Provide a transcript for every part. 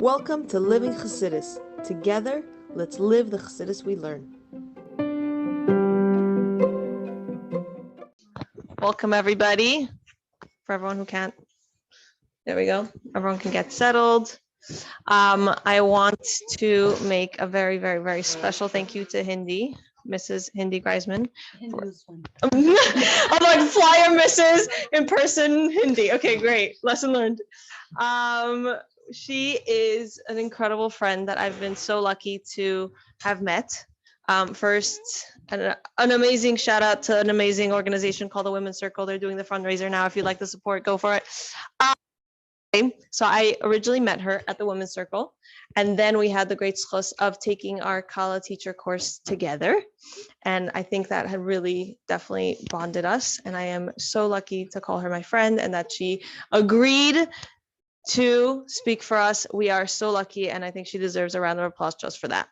Welcome to Living Chassidus. Together, let's live the Chassidus we learn. Welcome, everybody. For everyone who can't, there we go. Everyone can get settled. I want to make a very, very, very special thank you to Hindy, Mrs. Hindy Greisman. I'm like flyer Mrs. in person Hindy. Okay, great. Lesson learned. She is an incredible friend that I've been so lucky to have met. First, an amazing shout out to an amazing organization called the Women's Circle. They're doing the fundraiser now. If you'd like the support, go for it. So I originally met her at the Women's Circle, and then we had the great zchus of taking our Kallah teacher course together. And I think that had really definitely bonded us. And I am so lucky to call her my friend and that she agreed to speak for us. We are so lucky, and I think she deserves a round of applause just for that.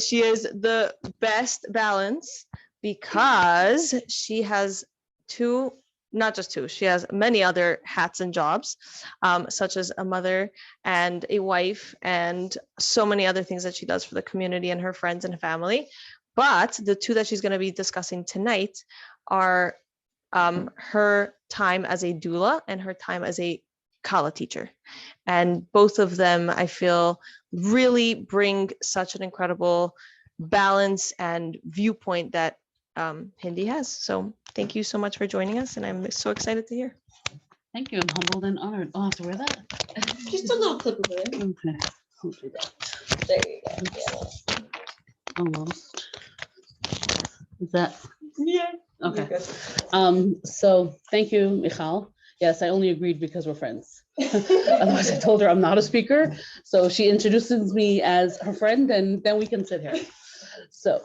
She is the best balance because she has not just two, she has many other hats and jobs, such as a mother and a wife and so many other things that she does for the community and her friends and family. But the two that she's going to be discussing tonight are her time as a doula and her time as a Kallah teacher. And both of them, I feel, really bring such an incredible balance and viewpoint that Hindy has. So thank you so much for joining us, and I'm so excited to hear. Thank you. I'm humbled and honored. Oh, I have to wear that? Just a little clip of it. Okay. I'll do that. There you go. Yeah. Almost. Is that? Yeah. Okay. So thank you, Michal. Yes, I only agreed because we're friends. Otherwise, I told her I'm not a speaker. So she introduces me as her friend, and then we can sit here. So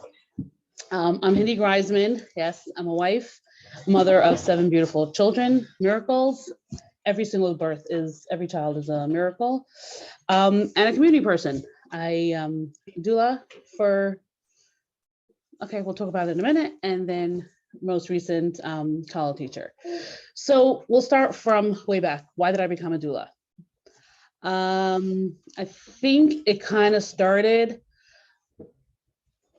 I'm Hindy Greisman. Yes, I'm a wife, mother of 7 beautiful children, miracles. Every single birth every child is a miracle. And a community person. I doula for, okay, we'll talk about it in a minute. And then most recent Kallah teacher. So we'll start from way back. Why did I become a doula? I think it kind of started,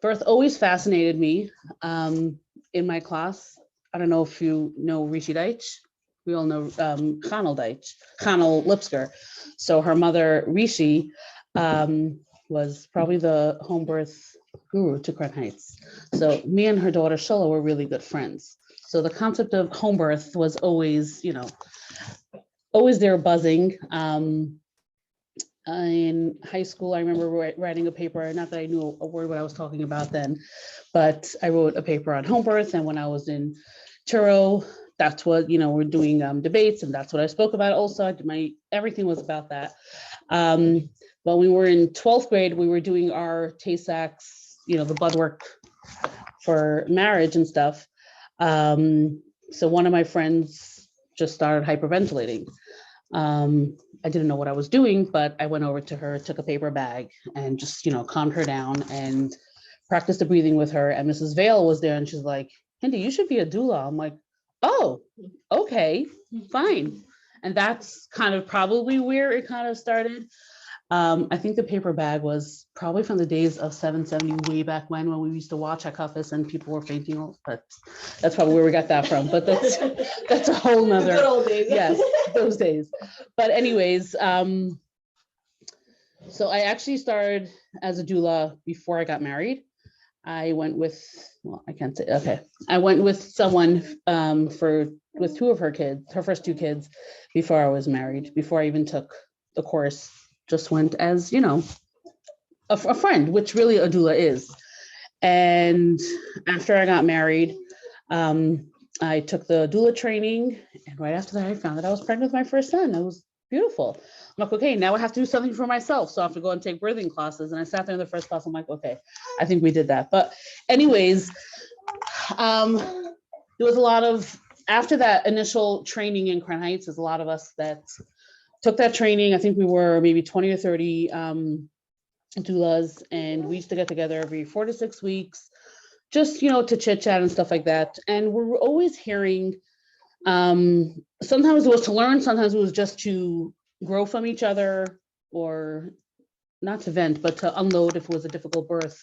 birth always fascinated me. In my class, I don't know if you know Rishi Deitch. We all know Chanel Lipsker. So her mother, Rishi, was probably the home birth guru to Crown Heights. So me and her daughter Shola were really good friends. So the concept of home birth was always, always there buzzing. In high school, I remember writing a paper, not that I knew a word what I was talking about then, but I wrote a paper on home birth. And when I was in Churro, that's what, we're doing debates, and that's what I spoke about also. Everything was about that. When we were in 12th grade, we were doing our TASACs, the blood work for marriage and stuff. So one of my friends just started hyperventilating. I didn't know what I was doing, but I went over to her, took a paper bag, and just, calmed her down and practiced the breathing with her. And Mrs. Vale was there, and she's like, Hindy, you should be a doula. I'm like, oh, okay, fine. And that's kind of probably where it kind of started. I think the paper bag was probably from the days of 770, way back when we used to watch Hakafis and people were fainting. But that's probably where we got that from. But that's a whole nother. Good old days. Yes, those days. But anyways, so I actually started as a doula before I got married. I went with, I can't say, okay. I went with someone with 2 of her kids, her first 2 kids, before I was married, before I even took the course. Just went as, a friend, which really a doula is. And after I got married, I took the doula training. And right after that, I found that I was pregnant with my first son. It was beautiful. I'm like, okay, now I have to do something for myself. So I have to go and take birthing classes. And I sat there in the first class. I'm like, okay, I think we did that. But anyways, there was a lot of, after that initial training in Crown Heights, there's a lot of us that took that training. I think we were maybe 20 or 30 doulas, and we used to get together every 4 to 6 weeks, just, to chit chat and stuff like that. And we're always hearing Sometimes it was to learn, sometimes it was just to grow from each other, or not to vent, but to unload if it was a difficult birth.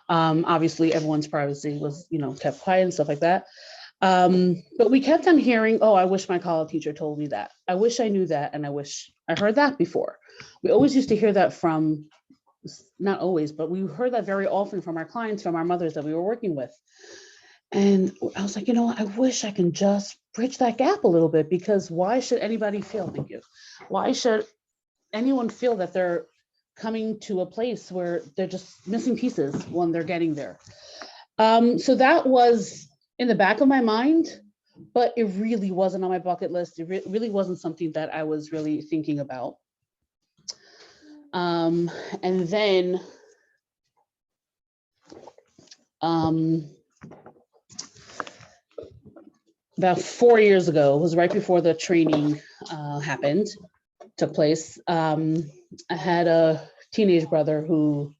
Obviously, everyone's privacy was, kept quiet and stuff like that. But we kept on hearing, oh, I wish my Kallah teacher told me that. I wish I knew that, and I wish I heard that before. We always used to hear that from, not always, but we heard that very often from our clients, from our mothers that we were working with. And I was like, I wish I can just bridge that gap a little bit, because why should anybody feel, thank you, why should anyone feel that they're coming to a place where they're just missing pieces when they're getting there? So that was in the back of my mind, but it really wasn't on my bucket list. It really wasn't something that I was really thinking about. And then about 4 years ago, it was right before the training took place. I had a teenage brother who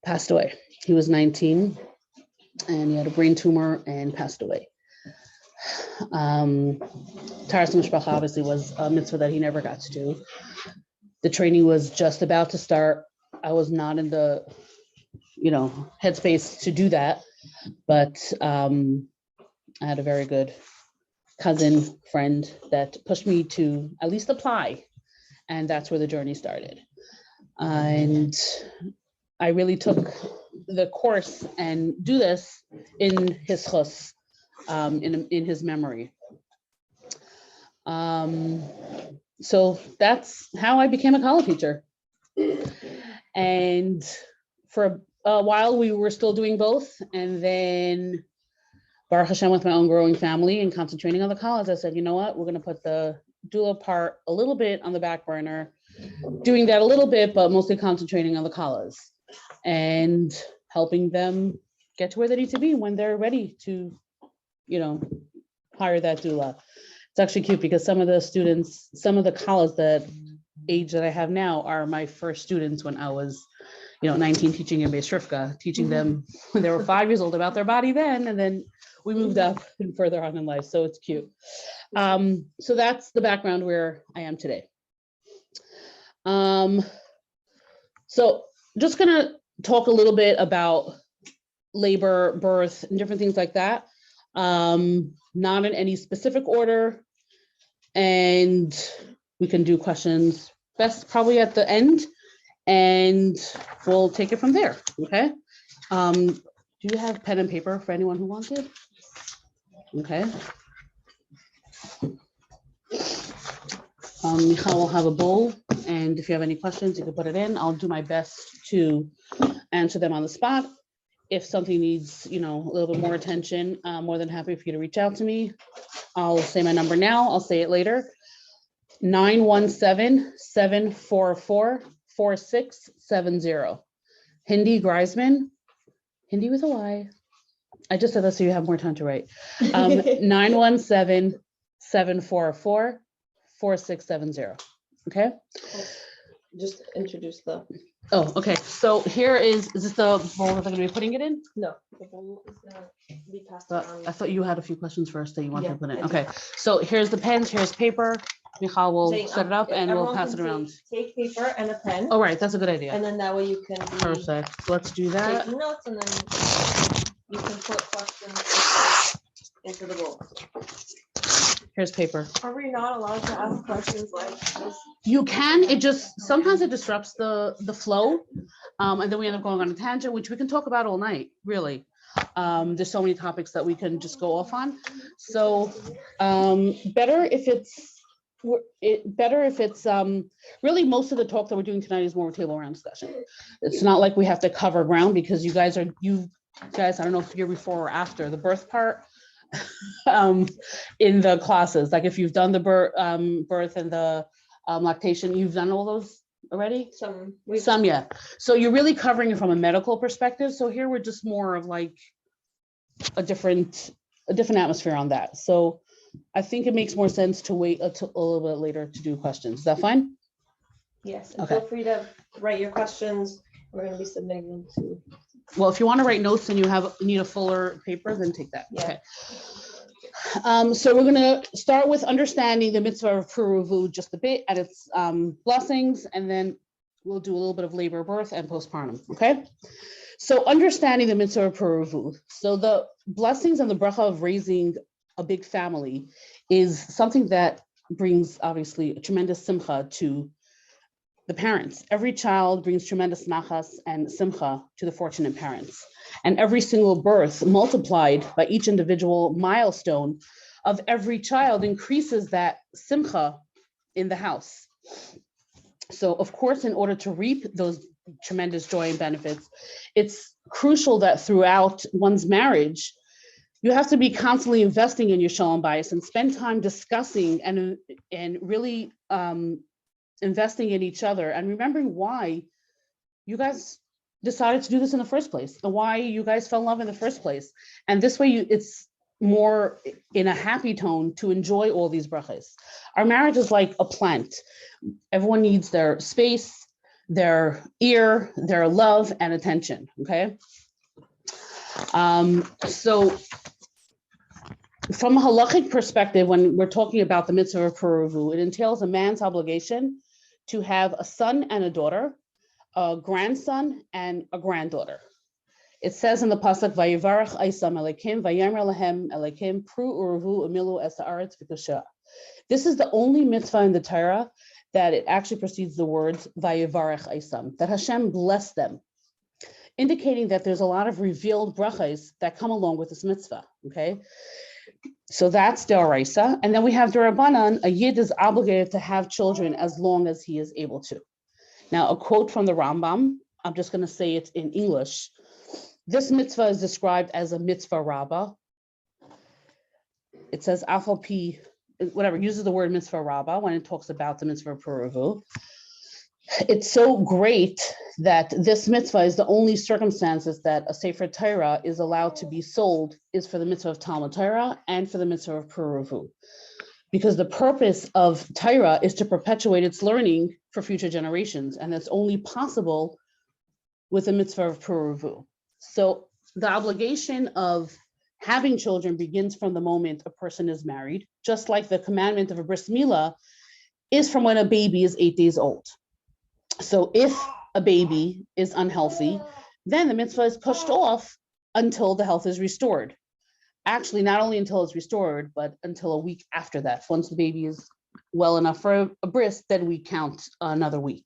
passed away. He was 19 and he had a brain tumor and passed away. Taras Mishpacha obviously was a mitzvah that he never got to do. The training was just about to start. I was not in the, headspace to do that, but I had a very good cousin friend that pushed me to at least apply. And that's where the journey started. And I really took the course and do this in his chus, in his memory. So that's how I became a Kallah teacher. And for a while we were still doing both. And then Baruch Hashem, with my own growing family and concentrating on the Kallahs, I said, you know what, we're going to put the doula part a little bit on the back burner, doing that a little bit, but mostly concentrating on the Kallahs and helping them get to where they need to be when they're ready to, hire that doula. It's actually cute because some of the students, some of the Kallahs that age that I have now are my first students when I was, 19, teaching in Beis Rivka, teaching them when they were 5 years old about their body then, and then we moved up and further on in life. So it's cute. So that's the background where I am today. So just gonna talk a little bit about labor, birth, and different things like that. Not in any specific order. And we can do questions best probably at the end, and we'll take it from there, okay? Do you have pen and paper for anyone who wanted? Okay. Michal will have a bowl, and if you have any questions, you can put it in. I'll do my best to answer them on the spot. If something needs, a little bit more attention, I'm more than happy for you to reach out to me. I'll say my number now. I'll say it later. 917-744-4670. Hindy Greisman. Hindy with a Y. I just said that so you have more time to write. 917-744-4670. Okay. Just introduce the. Oh, okay. So here is this the bowl that I'm going to be putting it in? No, the bowl is gonna be passed I around. thought you had a few questions first that you wanted Yeah, to put in. I do. Okay. So here's the pens, here's paper. Michal will Saying, set it up and we'll everyone pass can it around. Take paper and a pen, Oh, right. That's a good idea. and then that way you can be Perfect. Let's do that. taking notes, and then you can put questions into the bowl. Here's paper. Are we not allowed to ask questions like this? You can, it just, sometimes it disrupts the flow. And then we end up going on a tangent, which we can talk about all night, really. There's so many topics that we can just go off on. So better if it's really most of the talk that we're doing tonight is more table around discussion. It's not like we have to cover ground because you guys, I don't know if you're before or after the birth part. In the classes, like if you've done the birth and the lactation, you've done all those already? Some, yeah. So you're really covering it from a medical perspective. So here we're just more of like a different atmosphere on that. So I think it makes more sense to wait until a little bit later to do questions. Is that fine? yes, and Okay. feel free to write your questions. We're going to be submitting them to. Well, if you want to write notes and you need a fuller paper, then take that. Yeah. Okay. So we're going to start with understanding the mitzvah of Puruvu just a bit and its blessings, and then we'll do a little bit of labor, birth, and postpartum. Okay. So understanding the mitzvah of Puruvu. So the blessings and the bracha of raising a big family is something that brings obviously a tremendous simcha to the parents. Every child brings tremendous nachas and simcha to the fortunate parents. And every single birth multiplied by each individual milestone of every child increases that simcha in the house. So of course, in order to reap those tremendous joy and benefits, it's crucial that throughout one's marriage, you have to be constantly investing in your shalom bayis and spend time discussing and really investing in each other and remembering why you guys decided to do this in the first place and why you guys fell in love in the first place. And this way it's more in a happy tone to enjoy all these brachas. Our marriage is like a plant. Everyone needs their space, their ear, their love and attention, okay? So from a halachic perspective, when we're talking about the mitzvah of Puruvu, it entails a man's obligation to have a son and a daughter, a grandson and a granddaughter. It says in the pasuk, "Vayivarach Isam Elokim, Vayemer Lahem Elokim Pru Uruvu Emilu Es Haaretz V'Kosha." This is the only mitzvah in the Torah that it actually precedes the words Vayivarach Isam, that Hashem blessed them, indicating that there's a lot of revealed brachas that come along with this mitzvah. Okay. So that's D'Oraisa. And then we have D'Rabbanan, a Yid is obligated to have children as long as he is able to. Now, a quote from the Rambam, I'm just going to say it in English. This mitzvah is described as a mitzvah rabbah. It says, Afal Pi, whatever, uses the word mitzvah rabbah when it talks about the mitzvah of Puruvu. It's so great that this mitzvah is the only circumstances that a Sefer Torah is allowed to be sold is for the mitzvah of Talmud Torah and for the mitzvah of Puruvu. Because the purpose of Torah is to perpetuate its learning for future generations. And that's only possible with the mitzvah of Puruvu. So the obligation of having children begins from the moment a person is married, just like the commandment of a bris milah is from when a baby is 8 days old. So if a baby is unhealthy, then the mitzvah is pushed off until the health is restored. Actually, not only until it's restored, but until a week after that. Once the baby is well enough for a bris, then we count another week.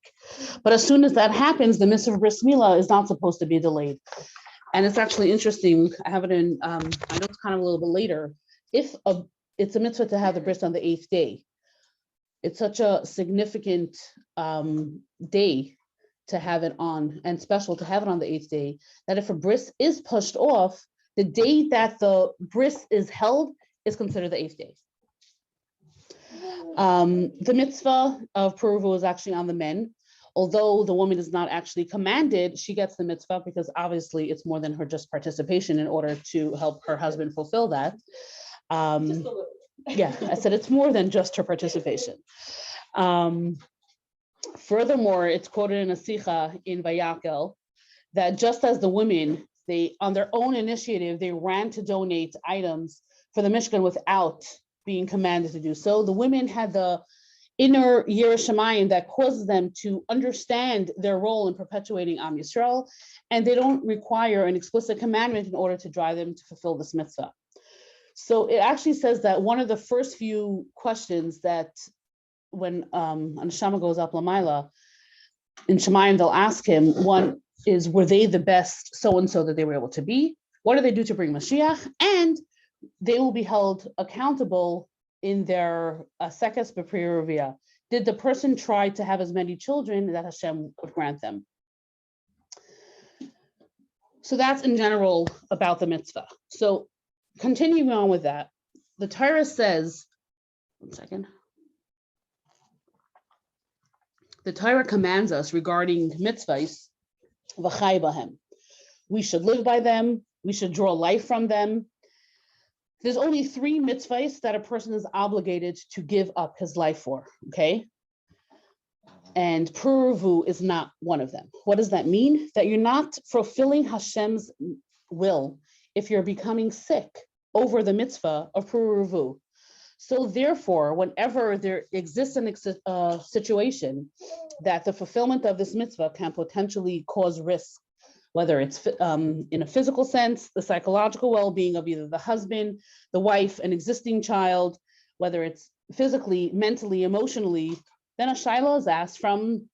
But as soon as that happens, the mitzvah of bris milah is not supposed to be delayed. And it's actually interesting. I have it in, I know it's kind of a little bit later. It's a mitzvah to have the bris on the 8th day. It's such a significant day to have it on, and special to have it on the 8th day, that if a bris is pushed off, the day that the bris is held is considered the 8th day. The mitzvah of Puruvu is actually on the men. Although the woman is not actually commanded, she gets the mitzvah because obviously it's more than her just participation in order to help her husband fulfill that. Yeah, I said it's more than just her participation. Furthermore, it's quoted in a sicha in Vayakel that just as the women, they, on their own initiative, they ran to donate items for the Mishkan without being commanded to do so. The women had the inner Yiras Shamayim that causes them to understand their role in perpetuating Am Yisrael, and they don't require an explicit commandment in order to drive them to fulfill this mitzvah. So it actually says that one of the first few questions that when an Neshama goes up Lamaila, in Shemayim they'll ask him, one is, were they the best so-and-so that they were able to be? What do they do to bring Mashiach? And they will be held accountable in their Sekes B'Priyuruvia. Did the person try to have as many children that Hashem would grant them? So that's in general about the mitzvah. So continuing on with that, the Torah says, one second. The Torah commands us regarding mitzvahs, v'chai b'hem. We should live by them. We should draw life from them. There's only 3 mitzvahs that a person is obligated to give up his life for, okay? And Puruvu is not one of them. What does that mean? That you're not fulfilling Hashem's will if you're becoming sick over the mitzvah of Puruvu. So therefore, whenever there exists a situation that the fulfillment of this mitzvah can potentially cause risk, whether it's in a physical sense, the psychological well-being of either the husband, the wife, an existing child, whether it's physically, mentally, emotionally, then a shiloh is asked from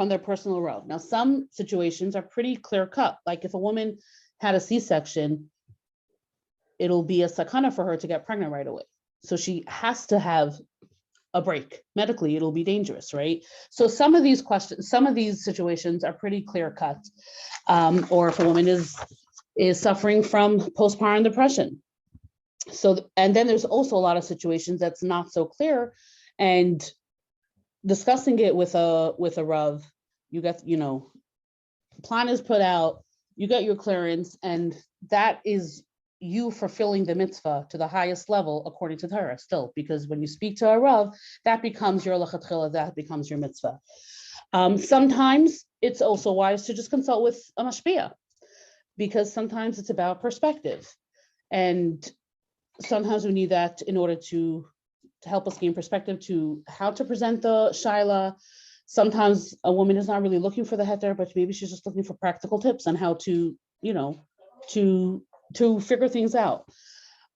their personal row. Now, some situations are pretty clear cut. Like if a woman had a C-section, it'll be a sakana for her to get pregnant right away. So she has to have a break. Medically, it'll be dangerous, right? So some of these situations are pretty clear cut. Or if a woman is suffering from postpartum depression. So, and then there's also a lot of situations that's not so clear, and discussing it with a Rav, you get, plan is put out, you get your clearance, and that is you fulfilling the mitzvah to the highest level according to Torah still, because when you speak to a Rav, that becomes your lechatchila, that becomes your mitzvah. Sometimes it's also wise to just consult with a mashpia, because sometimes it's about perspective, and sometimes we need that in order to help us gain perspective to how to present the shaila. Sometimes a woman is not really looking for the heter, but maybe she's just looking for practical tips on how to, to figure things out.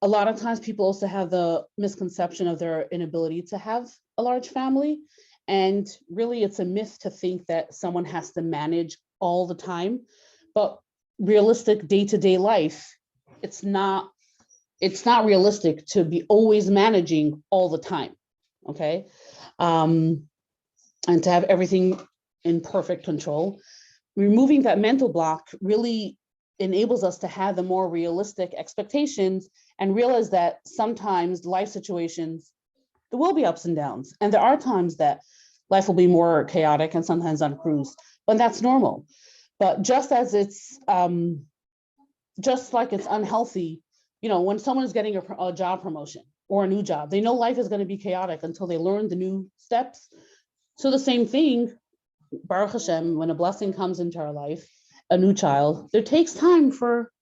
A lot of times people also have the misconception of their inability to have a large family. And really it's a myth to think that someone has to manage all the time, but realistic day-to-day life, it's not realistic to be always managing all the time, okay? And to have everything in perfect control. Removing that mental block really enables us to have the more realistic expectations and realize that sometimes life situations, there will be ups and downs. And there are times that life will be more chaotic and sometimes on a cruise, but that's normal. But just as it's, just like it's unhealthy, when someone is getting a job promotion or a new job, they know life is going to be chaotic until they learn the new steps. So the same thing, Baruch Hashem, when a blessing comes into our life, a new child, there takes time for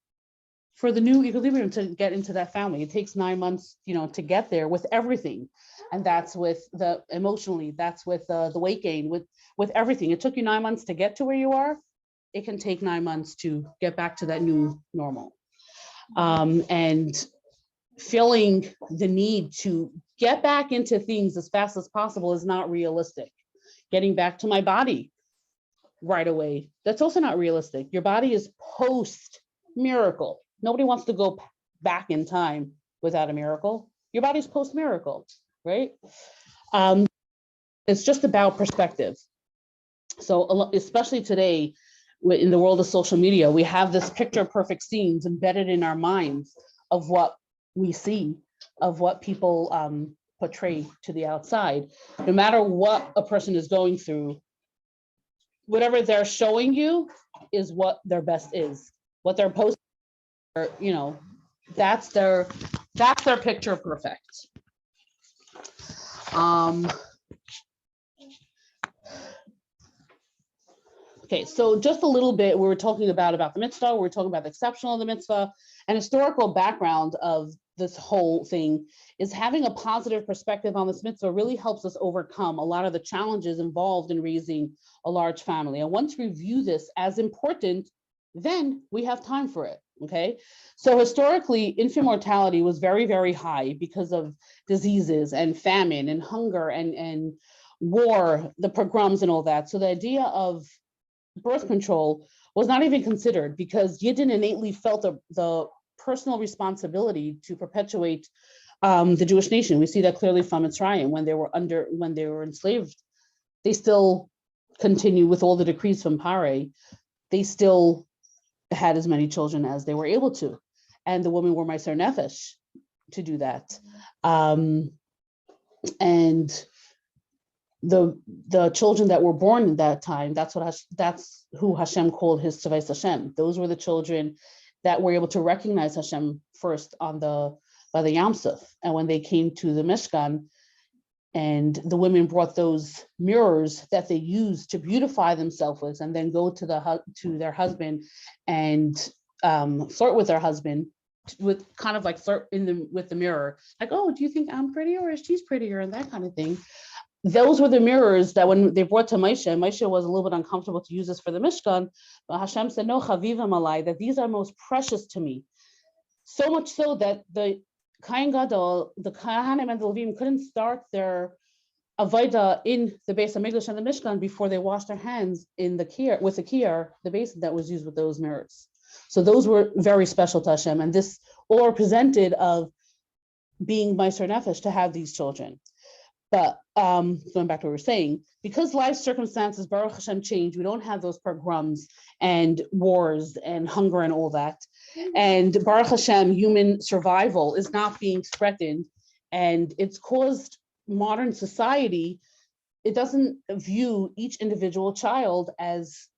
the new equilibrium to get into that family. It takes 9 months, to get there with everything. And that's with the emotionally, that's with the weight gain, with everything. It took you 9 months to get to where you are. It can take 9 months to get back to that new normal. And feeling the need to get back into things as fast as possible is not realistic. Getting back to my body right away, that's also not realistic. Your body is post miracle. Nobody wants to go back in time without a miracle. Your body's post miracle, right? It's just about perspective. So especially today, in the world of social media, we have this picture perfect scenes embedded in our minds of what we see, of what people portray to the outside. No matter what a person is going through, whatever they're showing you is what their best is. What they're posting, that's their picture perfect. Okay, so just a little bit, we were talking about the mitzvah, we were talking about the exceptional of the mitzvah, and historical background of this whole thing is having a positive perspective on this mitzvah really helps us overcome a lot of the challenges involved in raising a large family. And once we view this as important, then we have time for it, okay? So historically, infant mortality was very, very high because of diseases and famine and hunger and war, the pogroms and all that. So the idea of birth control was not even considered because Yidden innately felt the personal responsibility to perpetuate the Jewish nation. We see that clearly from Mitzrayim when they were enslaved. They still continue with all the decrees from Pare. They still had as many children as they were able to, and the women were Meiser Nefesh to do that. And the children that were born in that time, that's who Hashem called his Tzavais Hashem. Those were the children that were able to recognize Hashem first by the Yam Suf. And when they came to the Mishkan, and the women brought those mirrors that they used to beautify themselves with, and then go to their husband and flirt with their husband, with kind of like flirt with the mirror, like, oh, do you think I'm prettier or she's prettier, and that kind of thing. Those were the mirrors that when they brought to Moshe was a little bit uncomfortable to use this for the Mishkan, but Hashem said, no, chavivim alai, that these are most precious to me. So much so that the Kohen Gadol, the Kohanim and the Levim couldn't start their avodah in the Beis Hamikdash and the Mishkan before they washed their hands in the kiyar, with the kiyar, the basin that was used with those mirrors. So those were very special to Hashem, and this all represented of being Meiser Nefesh to have these children. But going back to what we were saying, because life circumstances, Baruch Hashem, change, we don't have those pogroms and wars and hunger and all that. And Baruch Hashem, human survival is not being threatened, and it's caused modern society, it doesn't view each individual child as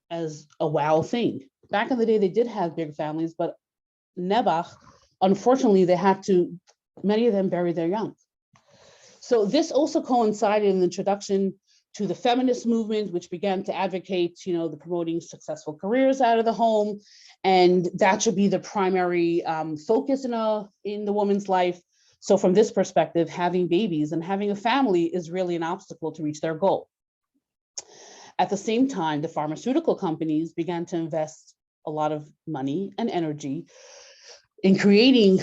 a wow thing. Back in the day, they did have big families, but Nebuch, unfortunately, many of them bury their young. So this also coincided in the introduction to the feminist movement, which began to advocate, the promoting successful careers out of the home, and that should be the primary focus in the woman's life. So from this perspective, having babies and having a family is really an obstacle to reach their goal. At the same time, the pharmaceutical companies began to invest a lot of money and energy in creating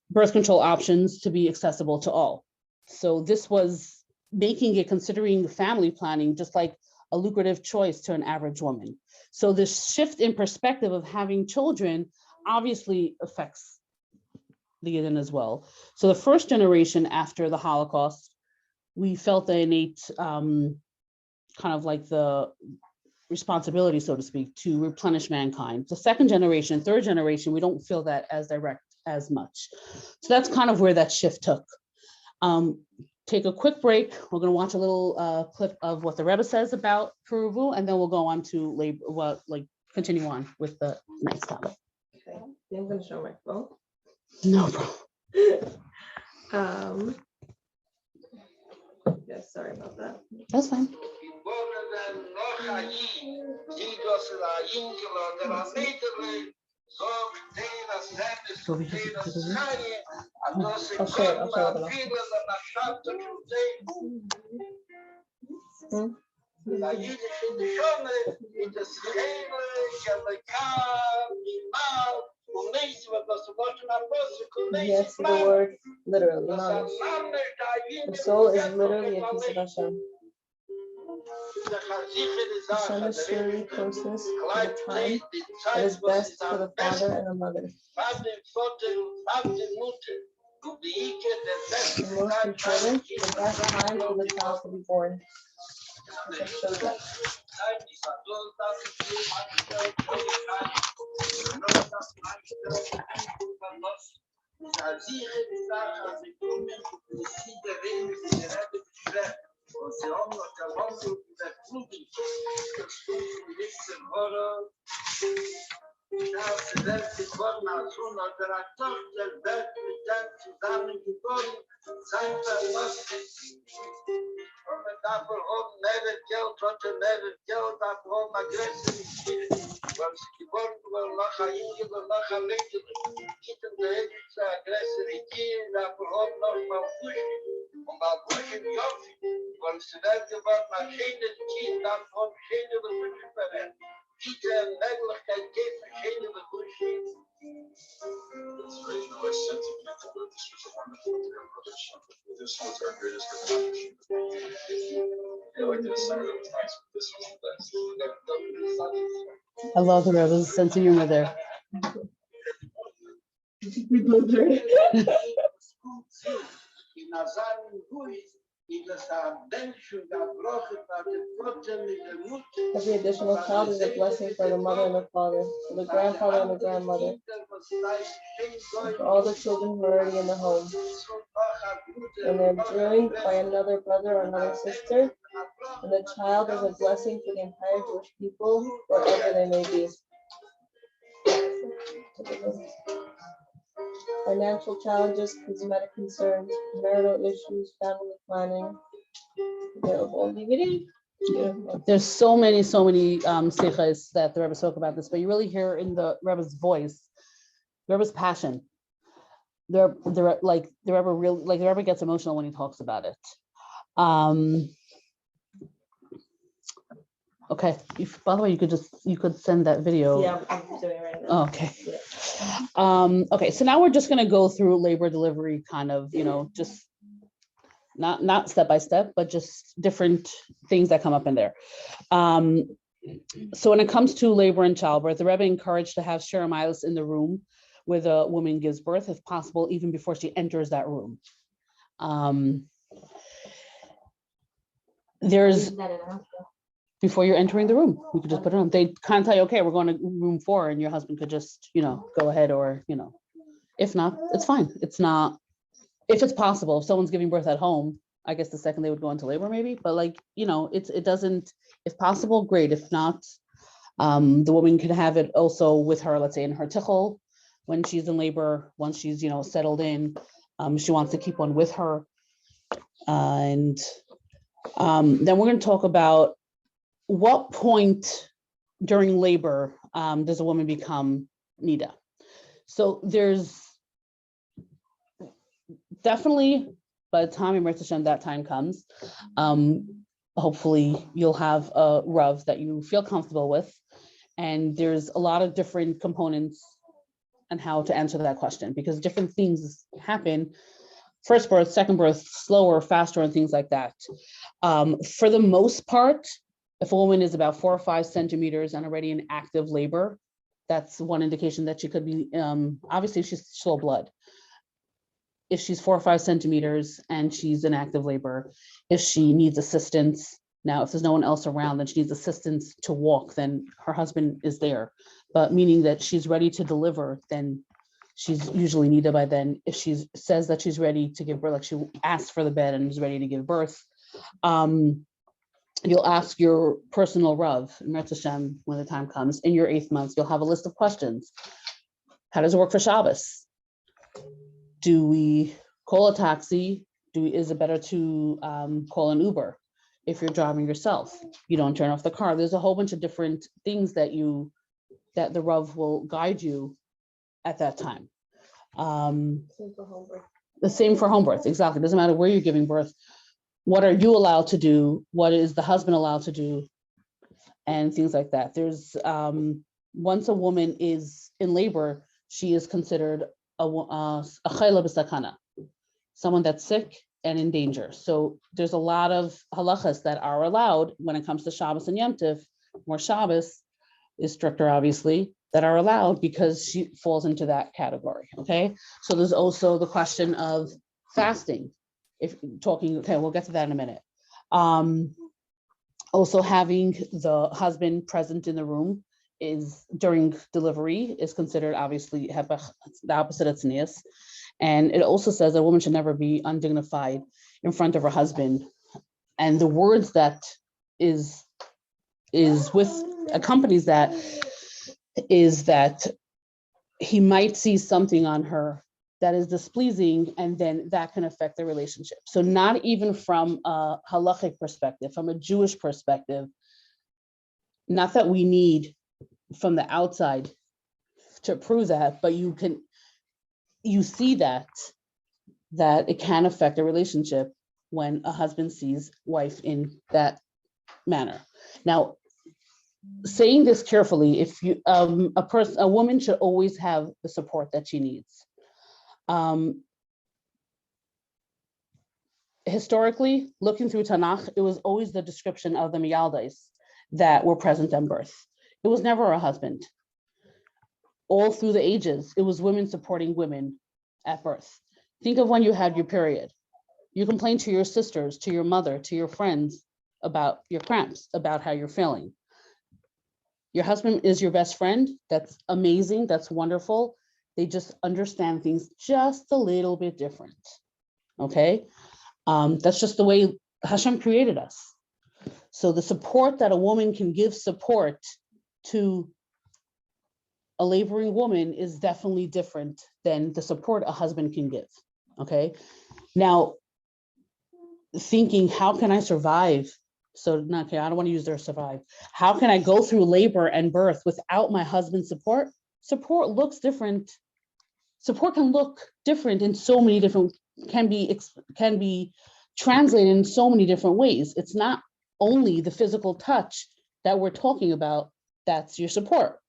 birth control options to be accessible to all. So this was making it, considering family planning, just like a lucrative choice to an average woman. So this shift in perspective of having children obviously affects the Yidden as well. So the first generation after the Holocaust, we felt the innate kind of like the responsibility, so to speak, to replenish mankind. The second generation, third generation, we don't feel that as direct as much. So that's kind of where that shift took. Take a quick break. We're going to watch a little clip of what the Rebbe says about Peru, and then we'll go on to continue on with the next topic. Okay, I'm going to show my phone. No problem. Yeah, sorry about that. That's fine. I'll share it with Yes, the word literally. The soul is literally a piece of Hashem. Hashem is surely closeness to the time that is best for the father and the mother. The most important, the best time for the child to be born. I love the Rebbe's sense of humor there. Every additional child is a blessing for the mother and the father, for the grandfather and the grandmother, and for all the children who are already in the home. When they're joined by another brother or another sister, and the child is a blessing for the entire Jewish people, wherever they may be. Financial challenges, cosmetic concerns, marital issues, family planning. Available on DVD. There's so many sichos that the Rebbe spoke about this, but you really hear in the Rebbe's voice, Rebbe's passion the Rebbe really, like the Rebbe gets emotional when he talks about it. Okay, by the way, you could send that video. Yeah, I'm doing it right now. Oh, okay. Okay, so now we're just gonna go through labor delivery, kind of, just not step by step, but just different things that come up in there. So when it comes to labor and childbirth, the Rebbe encouraged to have Sheremilas in the room where the woman gives birth, if possible, even before she enters that room. There's before you're entering the room, you could just put it on. They can't tell you, okay, we're going to room 4, and your husband could just, go ahead, or, if not, it's fine. It's not, if it's possible, if someone's giving birth at home, I guess the second they would go into labor maybe, but it doesn't, if possible, great. If not, the woman could have it also with her, let's say in her tichel, when she's in labor, once she's, settled in, she wants to keep one with her. And then we're going to talk about what point during labor does a woman become nida. So there's definitely, by the time that time comes, hopefully you'll have a Rav that you feel comfortable with. And there's a lot of different components on how to answer that question, because different things happen. First birth, second birth, slower, faster, and things like that. For the most part, if a woman is about 4 or 5 centimeters and already in active labor, that's one indication that she could be, obviously she's slow blood. If she's 4 or 5 centimeters and she's in active labor, if she needs assistance, now if there's no one else around, then she needs assistance to walk, then her husband is there. But meaning that she's ready to deliver, then she's usually nida by then. If she says that she's ready to give birth, like she asked for the bed and is ready to give birth, you'll ask your personal Rav, Mirz Hashem, when the time comes, in your 8th month, you'll have a list of questions. How does it work for Shabbos? Do we call a taxi? Is it better to call an Uber? If you're driving yourself, you don't turn off the car. There's a whole bunch of different things that the Rav will guide you at that time. The same for home birth, exactly. Doesn't matter where you're giving birth. What are you allowed to do? What is the husband allowed to do? And things like that. There's once a woman is in labor, she is considered a chayla b'sakana, someone that's sick and in danger. So there's a lot of halachas that are allowed when it comes to Shabbos and Yom Tov. More Shabbos is stricter, obviously, that are allowed because she falls into that category. Okay, so there's also the question of fasting. Okay, we'll get to that in a minute. Also having the husband present in the room is during delivery is considered obviously the opposite of tznius. And it also says a woman should never be undignified in front of her husband. And the words that is with accompanies that is that he might see something on her that is displeasing, and then that can affect the relationship. So not even from a halachic perspective, from a Jewish perspective, not that we need from the outside to prove that, but you see that it can affect a relationship when a husband sees wife in that manner. Now, saying this carefully, if you a woman should always have the support that she needs. Historically, looking through Tanakh, it was always the description of the miyaldes that were present at birth. It was never a husband. All through the ages, it was women supporting women at birth. Think of when you had your period. You complain to your sisters, to your mother, to your friends about your cramps, about how you're feeling. Your husband is your best friend. That's amazing. That's wonderful. They just understand things just a little bit different. Okay? That's just the way Hashem created us. So the support that a woman can give support to a laboring woman is definitely different than the support a husband can give. Okay? Now, thinking, how can I survive? So, not okay, I don't want to use their survive. How can I go through labor and birth without my husband's support? Support looks different support can look different in so many different, can be translated in so many different ways. It's not only the physical touch that we're talking about, that's your support.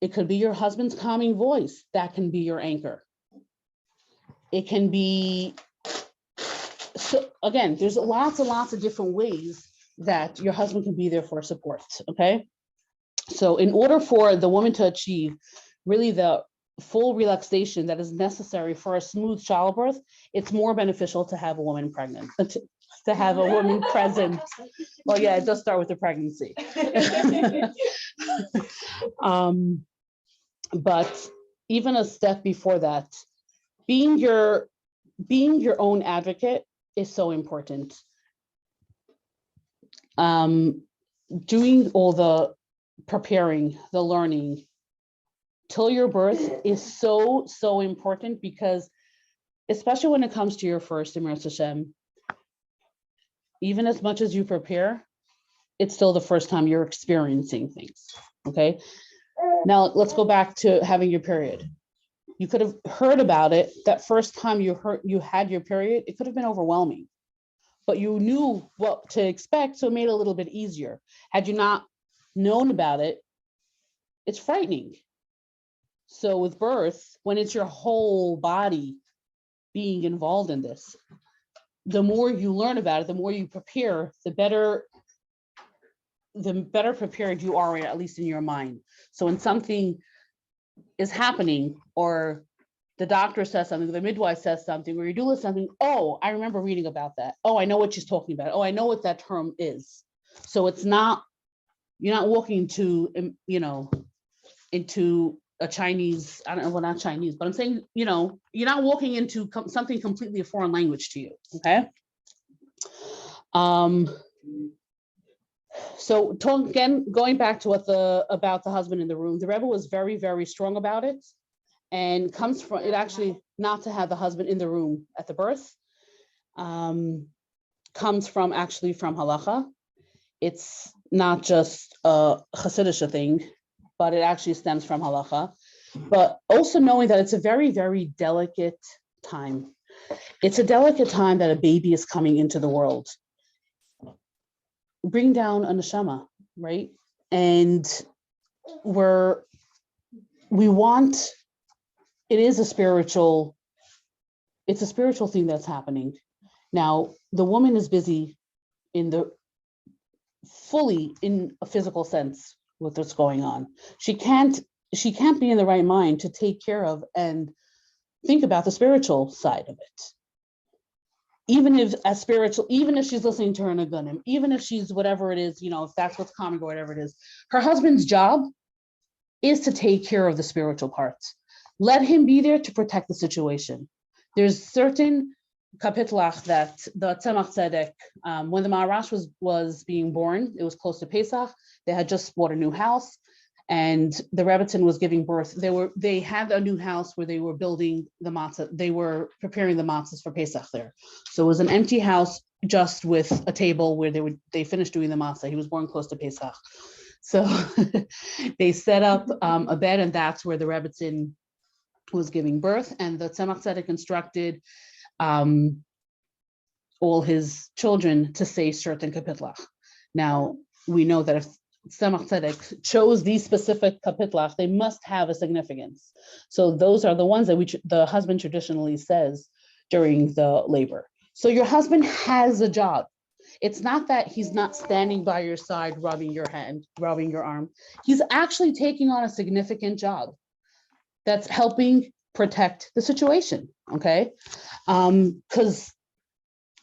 It could be your husband's calming voice, that can be your anchor. It can be, so again, there's lots and lots of different ways that your husband can be there for support, okay? So in order for the woman to achieve really the full relaxation that is necessary for a smooth childbirth, it's more beneficial to have a woman pregnant, to have a woman present. Well, yeah, it does start with the pregnancy. But even a step before that, being your own advocate is so important. Doing all the preparing, the learning till your birth is so important, because especially when it comes to your first Emir Hashem, even as much as you prepare, it's still the first time you're experiencing things, okay? Now let's go back to having your period. You could have heard about it that first time you had your period, it could have been overwhelming, but you knew what to expect, so it made it a little bit easier. Had you not known about it, it's frightening. So with birth, when it's your whole body being involved in this, the more you learn about it, the more you prepare, the better prepared you are, at least in your mind. So when something is happening, or the doctor says something, the midwife says something, or your doula says something, oh, I remember reading about that. Oh, I know what she's talking about. Oh, I know what that term is. So it's not, you're not walking into, into a Chinese, I don't know, well, not Chinese, but I'm saying, you're not walking into something completely a foreign language to you, okay? So again, going back to about the husband in the room, the Rebbe was very, very strong about it, and comes from it actually not to have the husband in the room at the birth, comes from actually from halacha. It's not just a Hasidic thing, but it actually stems from halacha. But also knowing that it's a very, very delicate time. It's a delicate time that a baby is coming into the world. Bring down a neshama, right? And it's a spiritual thing that's happening. Now, the woman is busy fully in a physical sense with what's going on. She can't be in the right mind to take care of and think about the spiritual side of it. Even if she's listening to her nagunim, even if she's whatever it is, if that's what's common or whatever it is, her husband's job is to take care of the spiritual parts. Let him be there to protect the situation. There's certain kapitlach that the Tzemach Tzedek, when the Maharash was being born, it was close to Pesach. They had just bought a new house, and the Rebbetzin was giving birth. They had a new house where they were building the matzah. They were preparing the matzahs for Pesach there. So it was an empty house just with a table where they finished doing the matzah. He was born close to Pesach. So they set up a bed, and that's where the Rebbetzin was giving birth. And the Tzemach Tzedek instructed all his children to say certain kapitlach. Now, we know that if Tzemach Tzedek chose these specific kapitlach, they must have a significance. So those are the ones that the husband traditionally says during the labor. So your husband has a job. It's not that he's not standing by your side, rubbing your hand, rubbing your arm. He's actually taking on a significant job that's helping protect the situation, okay? Because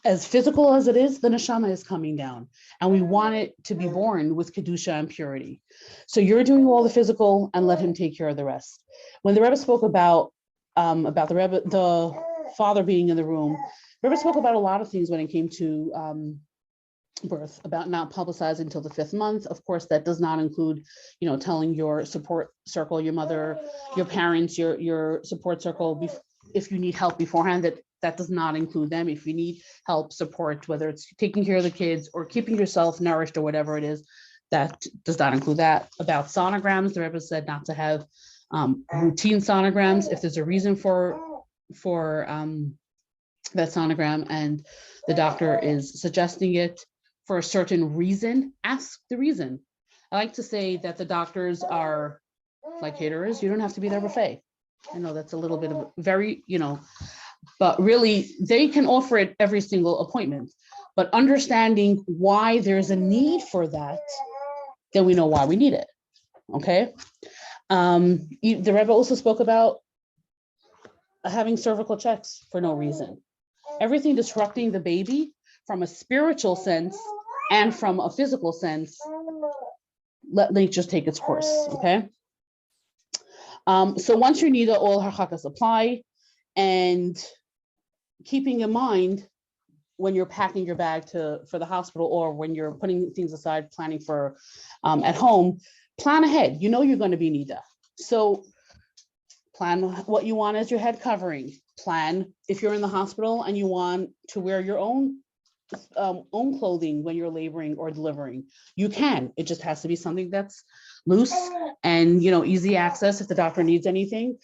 as physical as it is, the neshama is coming down, and we want it to be born with kedusha and purity. So you're doing all the physical, and let him take care of the rest. When the Rebbe spoke about the father being in the room, the Rebbe spoke about a lot of things when it came to birth, about not publicizing until the 5th month. Of course, that does not include, telling your support circle, your mother, your parents, your support circle, if you need help beforehand, that does not include them. If you need help, support, whether it's taking care of the kids or keeping yourself nourished or whatever it is, that does not include that. About sonograms, the Rebbe said not to have routine sonograms, if there's a reason for that sonogram and the doctor is suggesting it for a certain reason, ask the reason. I like to say that the doctors are like caterers. You don't have to be their buffet. I know that's a little bit of very, but really they can offer it every single appointment. But understanding why there's a need for that, then we know why we need it. Okay. The Rebbe also spoke about having cervical checks for no reason. Everything disrupting the baby from a spiritual sense and from a physical sense, let nature take its course. Okay. So once your nida, all harchakas apply, and keeping in mind when you're packing your bag for the hospital or when you're putting things aside, planning for at home, plan ahead. You know you're going to be nida. So plan what you want as your head covering. Plan if you're in the hospital and you want to wear your own clothing when you're laboring or delivering. You can. It just has to be something that's loose and easy access if the doctor needs anything.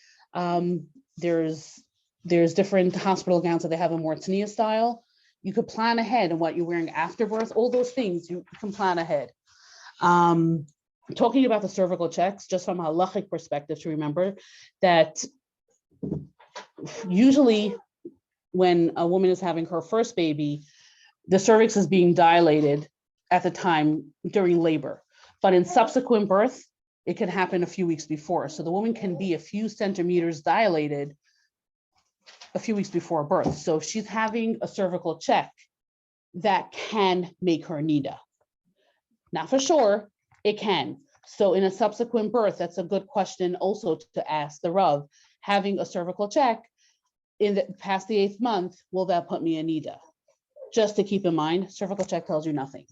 There's different hospital gowns that they have a more tznius style. You could plan ahead and what you're wearing after birth. All those things you can plan ahead. Talking about the cervical checks, just from a halachic perspective, to remember that usually when a woman is having her first baby, the cervix is being dilated at the time during labor. But in subsequent birth, it can happen a few weeks before. So the woman can be a few centimeters dilated a few weeks before birth. So if she's having a cervical check, that can make her nida. Not for sure, it can. So in a subsequent birth, that's a good question also to ask the Rav. Having a cervical check past the 8th month, will that put me in nida? Just to keep in mind, cervical check tells you nothing.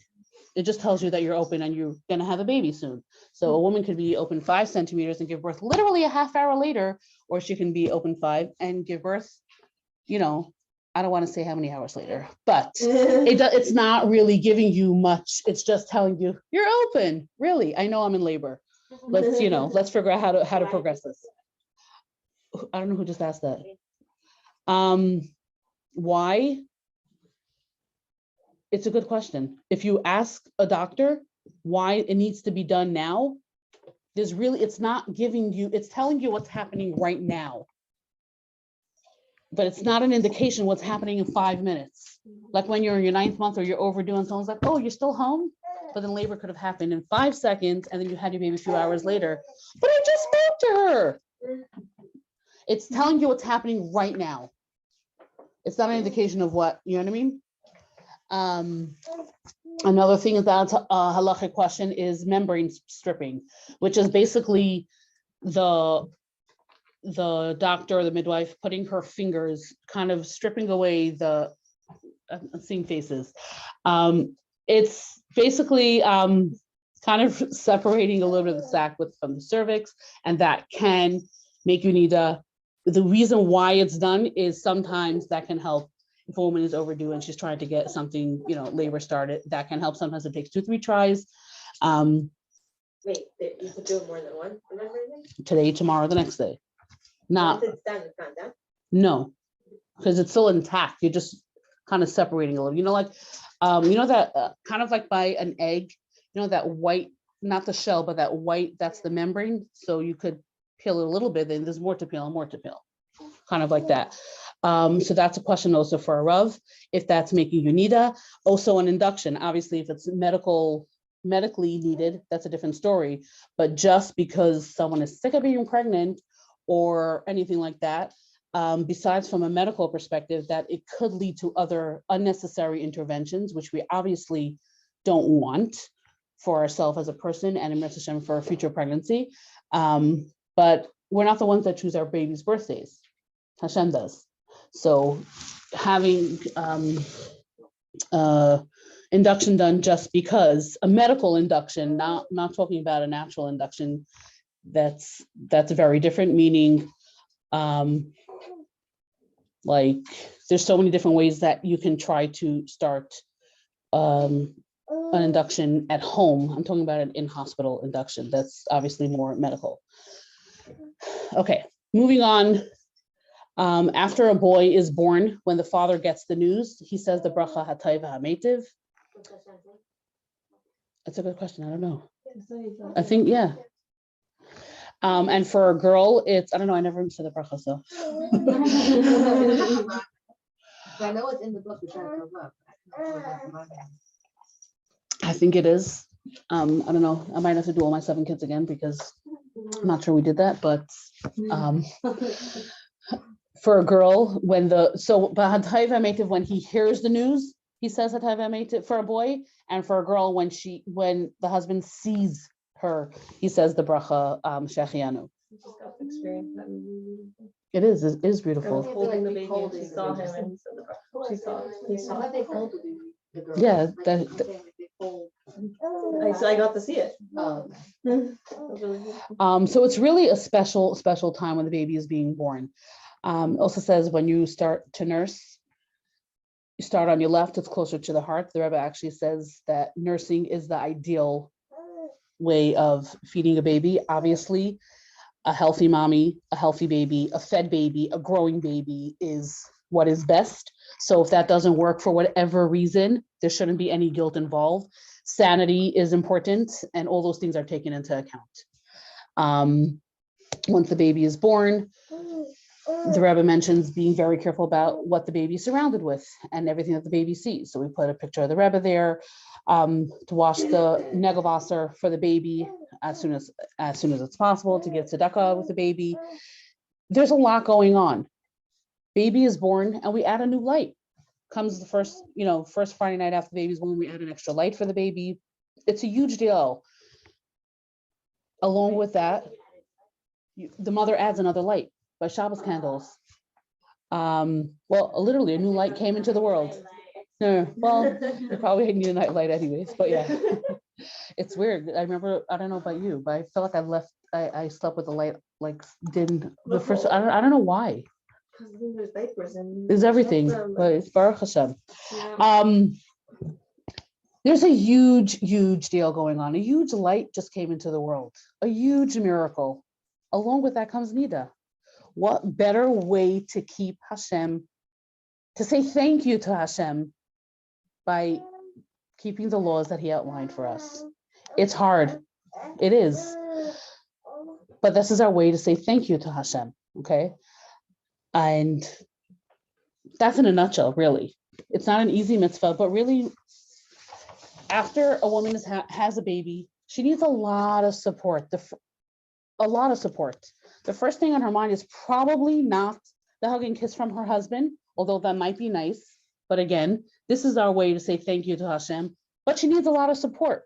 It just tells you that you're open and you're going to have a baby soon. So a woman could be open 5 centimeters and give birth literally a half hour later, or she can be open 5 and give birth, I don't want to say how many hours later, but it's not really giving you much. It's just telling you you're open. Really, I know I'm in labor. Let's figure out how to progress this. I don't know who just asked that. Why? It's a good question. If you ask a doctor why it needs to be done now, it's not giving you, it's telling you what's happening right now. But it's not an indication what's happening in 5 minutes. Like when you're in your 9th month or you're overdue and someone's like, oh, you're still home? But then labor could have happened in 5 seconds and then you had your baby a few hours later. But I just spoke to her. It's telling you what's happening right now. It's not an indication of what, you know what I mean? Another thing that's a halachic question is membrane stripping, which is basically the doctor or the midwife putting her fingers, kind of stripping away I'm seeing faces. It's basically kind of separating a little bit of the sac from the cervix, and that can make you nida. The reason why it's done is sometimes that can help if a woman is overdue and she's trying to get something, labor started. That can help. Sometimes it takes 2-3 tries. Wait, you could do it more than one, remember? Today, tomorrow, the next day. Once it's done, it's not done? No, because it's still intact. You're just kind of separating a little. That kind of like by an egg, that white, not the shell, but that white, that's the membrane. So you could peel it a little bit, then there's more to peel and more to peel, kind of like that. So that's a question also for a Rav, if that's making you nida. Also an induction, obviously, if it's medically needed, that's a different story. But just because someone is sick of being pregnant or anything like that, besides from a medical perspective, that it could lead to other unnecessary interventions, which we obviously don't want for ourselves as a person and in for a future pregnancy. But we're not the ones that choose our baby's birthdays. Hashem does. So having induction done just because, a medical induction, not talking about a natural induction, that's very different, meaning like there's so many different ways that you can try to start an induction at home. I'm talking about an in-hospital induction. That's obviously more medical. Okay, moving on. After a boy is born, when the father gets the news, he says the bracha hatayva hametiv. That's a good question. I don't know. I think, yeah. And for a girl, it's, I don't know, I never said the bracha, so. I know it's in the book. I think it is. I don't know. I might have to do all my 7 kids again because I'm not sure we did that, but for a girl, when when he hears the news, he says for a boy, and for a girl, when the husband sees her, he says the bracha shechianu. It is beautiful. Holding the baby, and she saw him, and he said he saw. Yeah, I got to see it. So it's really a special time when the baby is being born. Also says when you start to nurse, you start on your left, it's closer to the heart. The Rebbe actually says that nursing is the ideal way of feeding a baby. Obviously, a healthy mommy, a healthy baby, a fed baby, a growing baby is what is best. So if that doesn't work for whatever reason, there shouldn't be any guilt involved. Sanity is important, and all those things are taken into account. Once the baby is born, the Rebbe mentions being very careful about what the baby is surrounded with and everything that the baby sees. So we put a picture of the Rebbe there to wash the negavasser for the baby as soon as it's possible, to get tzedakah with the baby. There's a lot going on. Baby is born, and we add a new light. Comes the first Friday night after the baby's born, we add an extra light for the baby. It's a huge deal. Along with that, the mother adds another light by Shabbos candles. Literally a new light came into the world. No, well, you probably need a night light anyways, but yeah. It's weird. I remember, I don't know about you, but I feel like I slept with the light, like didn't the first, I don't know why. There's diapers and There's everything, but it's Baruch Hashem. Yeah. There's a huge deal going on. A huge light just came into the world, a huge miracle. Along with that comes Nida. What better way to keep Hashem, to say thank you to Hashem by keeping the laws that he outlined for us. It's hard. It is. But this is our way to say thank you to Hashem, okay? And that's in a nutshell, really. It's not an easy mitzvah, but really, after a woman has a baby, she needs a lot of support. The first thing on her mind is probably not the hug and kiss from her husband, although that might be nice. But again, this is our way to say thank you to Hashem. But she needs a lot of support.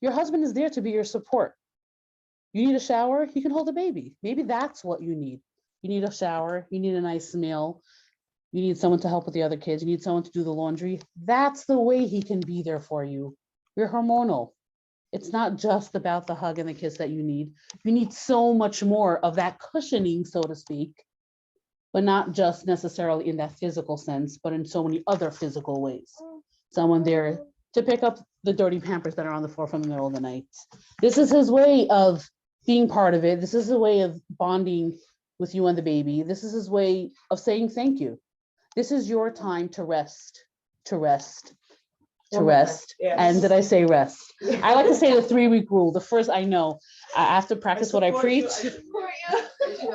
Your husband is there to be your support. You need a shower, he can hold a baby. Maybe that's what you need. You need a shower, you need a nice meal, you need someone to help with the other kids, you need someone to do the laundry. That's the way he can be there for you. You're hormonal. It's not just about the hug and the kiss that you need. You need so much more of that cushioning, so to speak, but not just necessarily in that physical sense, but in so many other physical ways. Someone there to pick up the dirty Pampers that are on the floor from the middle of the night. This is his way of being part of it. This is a way of bonding with you and the baby. This is his way of saying thank you. This is your time to rest, to rest, to rest. Yes. And did I say rest? I like to say the 3-week rule. The first, I know, I have to practice what I preach.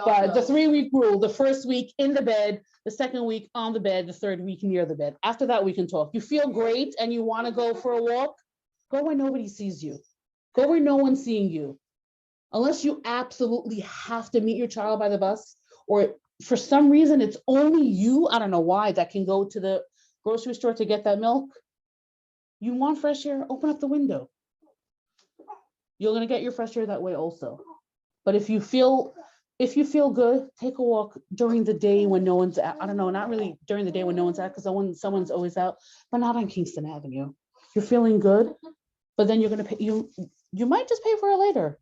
But the 3-week rule, the first week in the bed, the second week on the bed, the third week near the bed. After that, we can talk. You feel great and you want to go for a walk? Go where nobody sees you. Go where no one's seeing you. Unless you absolutely have to meet your child by the bus, or for some reason it's only you, I don't know why, that can go to the grocery store to get that milk. You want fresh air, open up the window. You're gonna get your fresh air that way also. But if you feel good, take a walk during the day when no one's out. I don't know, not really during the day when no one's out, because someone's always out, but not on Kingston Avenue. You're feeling good, but then you're gonna pay, you might just pay for it later.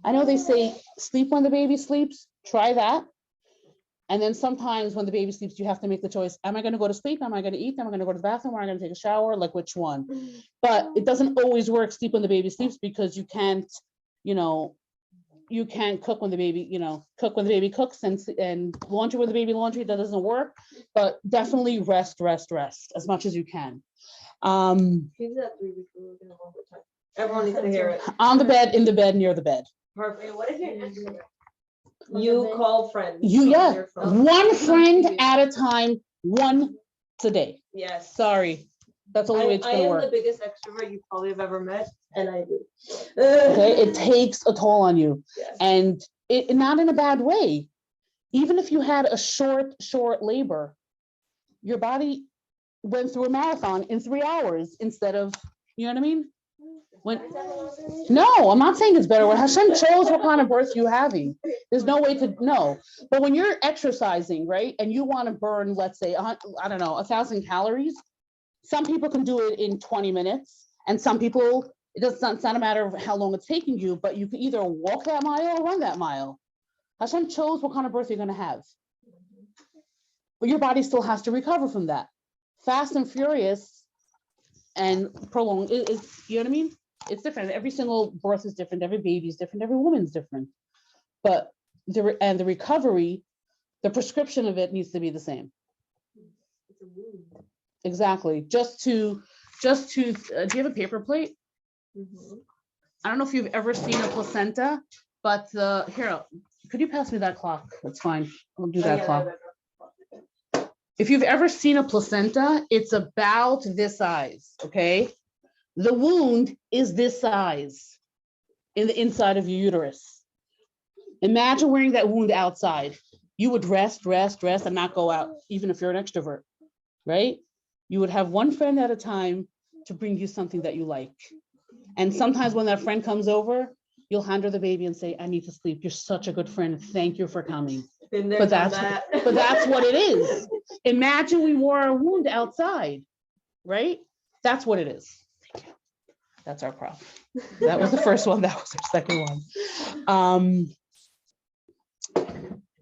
I know they say sleep when the baby sleeps, try that. And then sometimes when the baby sleeps, you have to make the choice. Am I going to go to sleep? Am I going to eat? Am I going to go to the bathroom? Am I going to take a shower? Like which one? But it doesn't always work, sleep when the baby sleeps, because you can't, you can't cook when the baby, cook when the baby cooks and laundry when the baby laundry, that doesn't work. But definitely rest as much as you can. Give that 3 weeks. We're gonna one more time. Everyone needs to hear it. On the bed, in the bed, near the bed. Perfect. What if you're you call friends? Yeah, your phone. one friend at a time, once a day. Yes. Sorry, that's the only way it's I gonna am work. the biggest extrovert you probably have ever met, and I do. Okay, it takes a toll on you, Yes. and it not in a bad way. Even if you had a short labor, your body went through a marathon in 3 hours instead of, you know what I mean? No, I'm not saying it's better. When Hashem chose what kind of birth you're having, there's no way to know. But when you're exercising, right, and you want to burn, let's say, I don't know, 1,000 calories, some people can do it in 20 minutes, and some people, it's not a matter of how long it's taking you, but you can either walk that mile or run that mile. Hashem chose what kind of birth you're going to have. But your body still has to recover from that. Fast and furious and prolonged, you know what I mean? It's different. Every single birth is different. Every baby is different. Every woman's different. But the recovery, the prescription of it needs to be the same. Exactly. Just to, do you have a paper plate? I don't know if you've ever seen a placenta, but here, could you pass me that clock? That's fine. I'll do that clock. If you've ever seen a placenta, it's about this size, okay? The wound is this size in the inside of your uterus. Imagine wearing that wound outside. You would rest, and not go out, even if you're an extrovert, right? You would have one friend at a time to bring you something that you like. And sometimes when that friend comes over, you'll hand her the baby and say, I need to sleep. You're such a good friend. Thank you for coming. But that's what it is. Imagine we wore a wound outside, right? That's what it is. Thank you. That's our prop. That was the first one. That was our second one.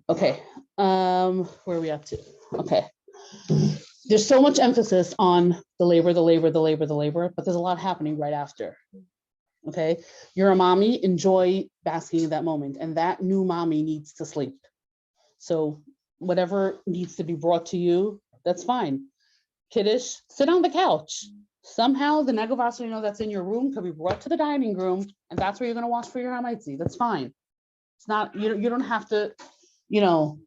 Okay. Where are we up to? Okay. There's so much emphasis on the labor, but there's a lot happening right after. Okay. You're a mommy, enjoy basking in that moment, and that new mommy needs to sleep. So whatever needs to be brought to you, that's fine. Kiddush, sit on the couch. Somehow the negovasser, that's in your room could be brought to the dining room, and that's where you're going to wash for your hamaitzi. That's fine. It's not, you don't have to, you want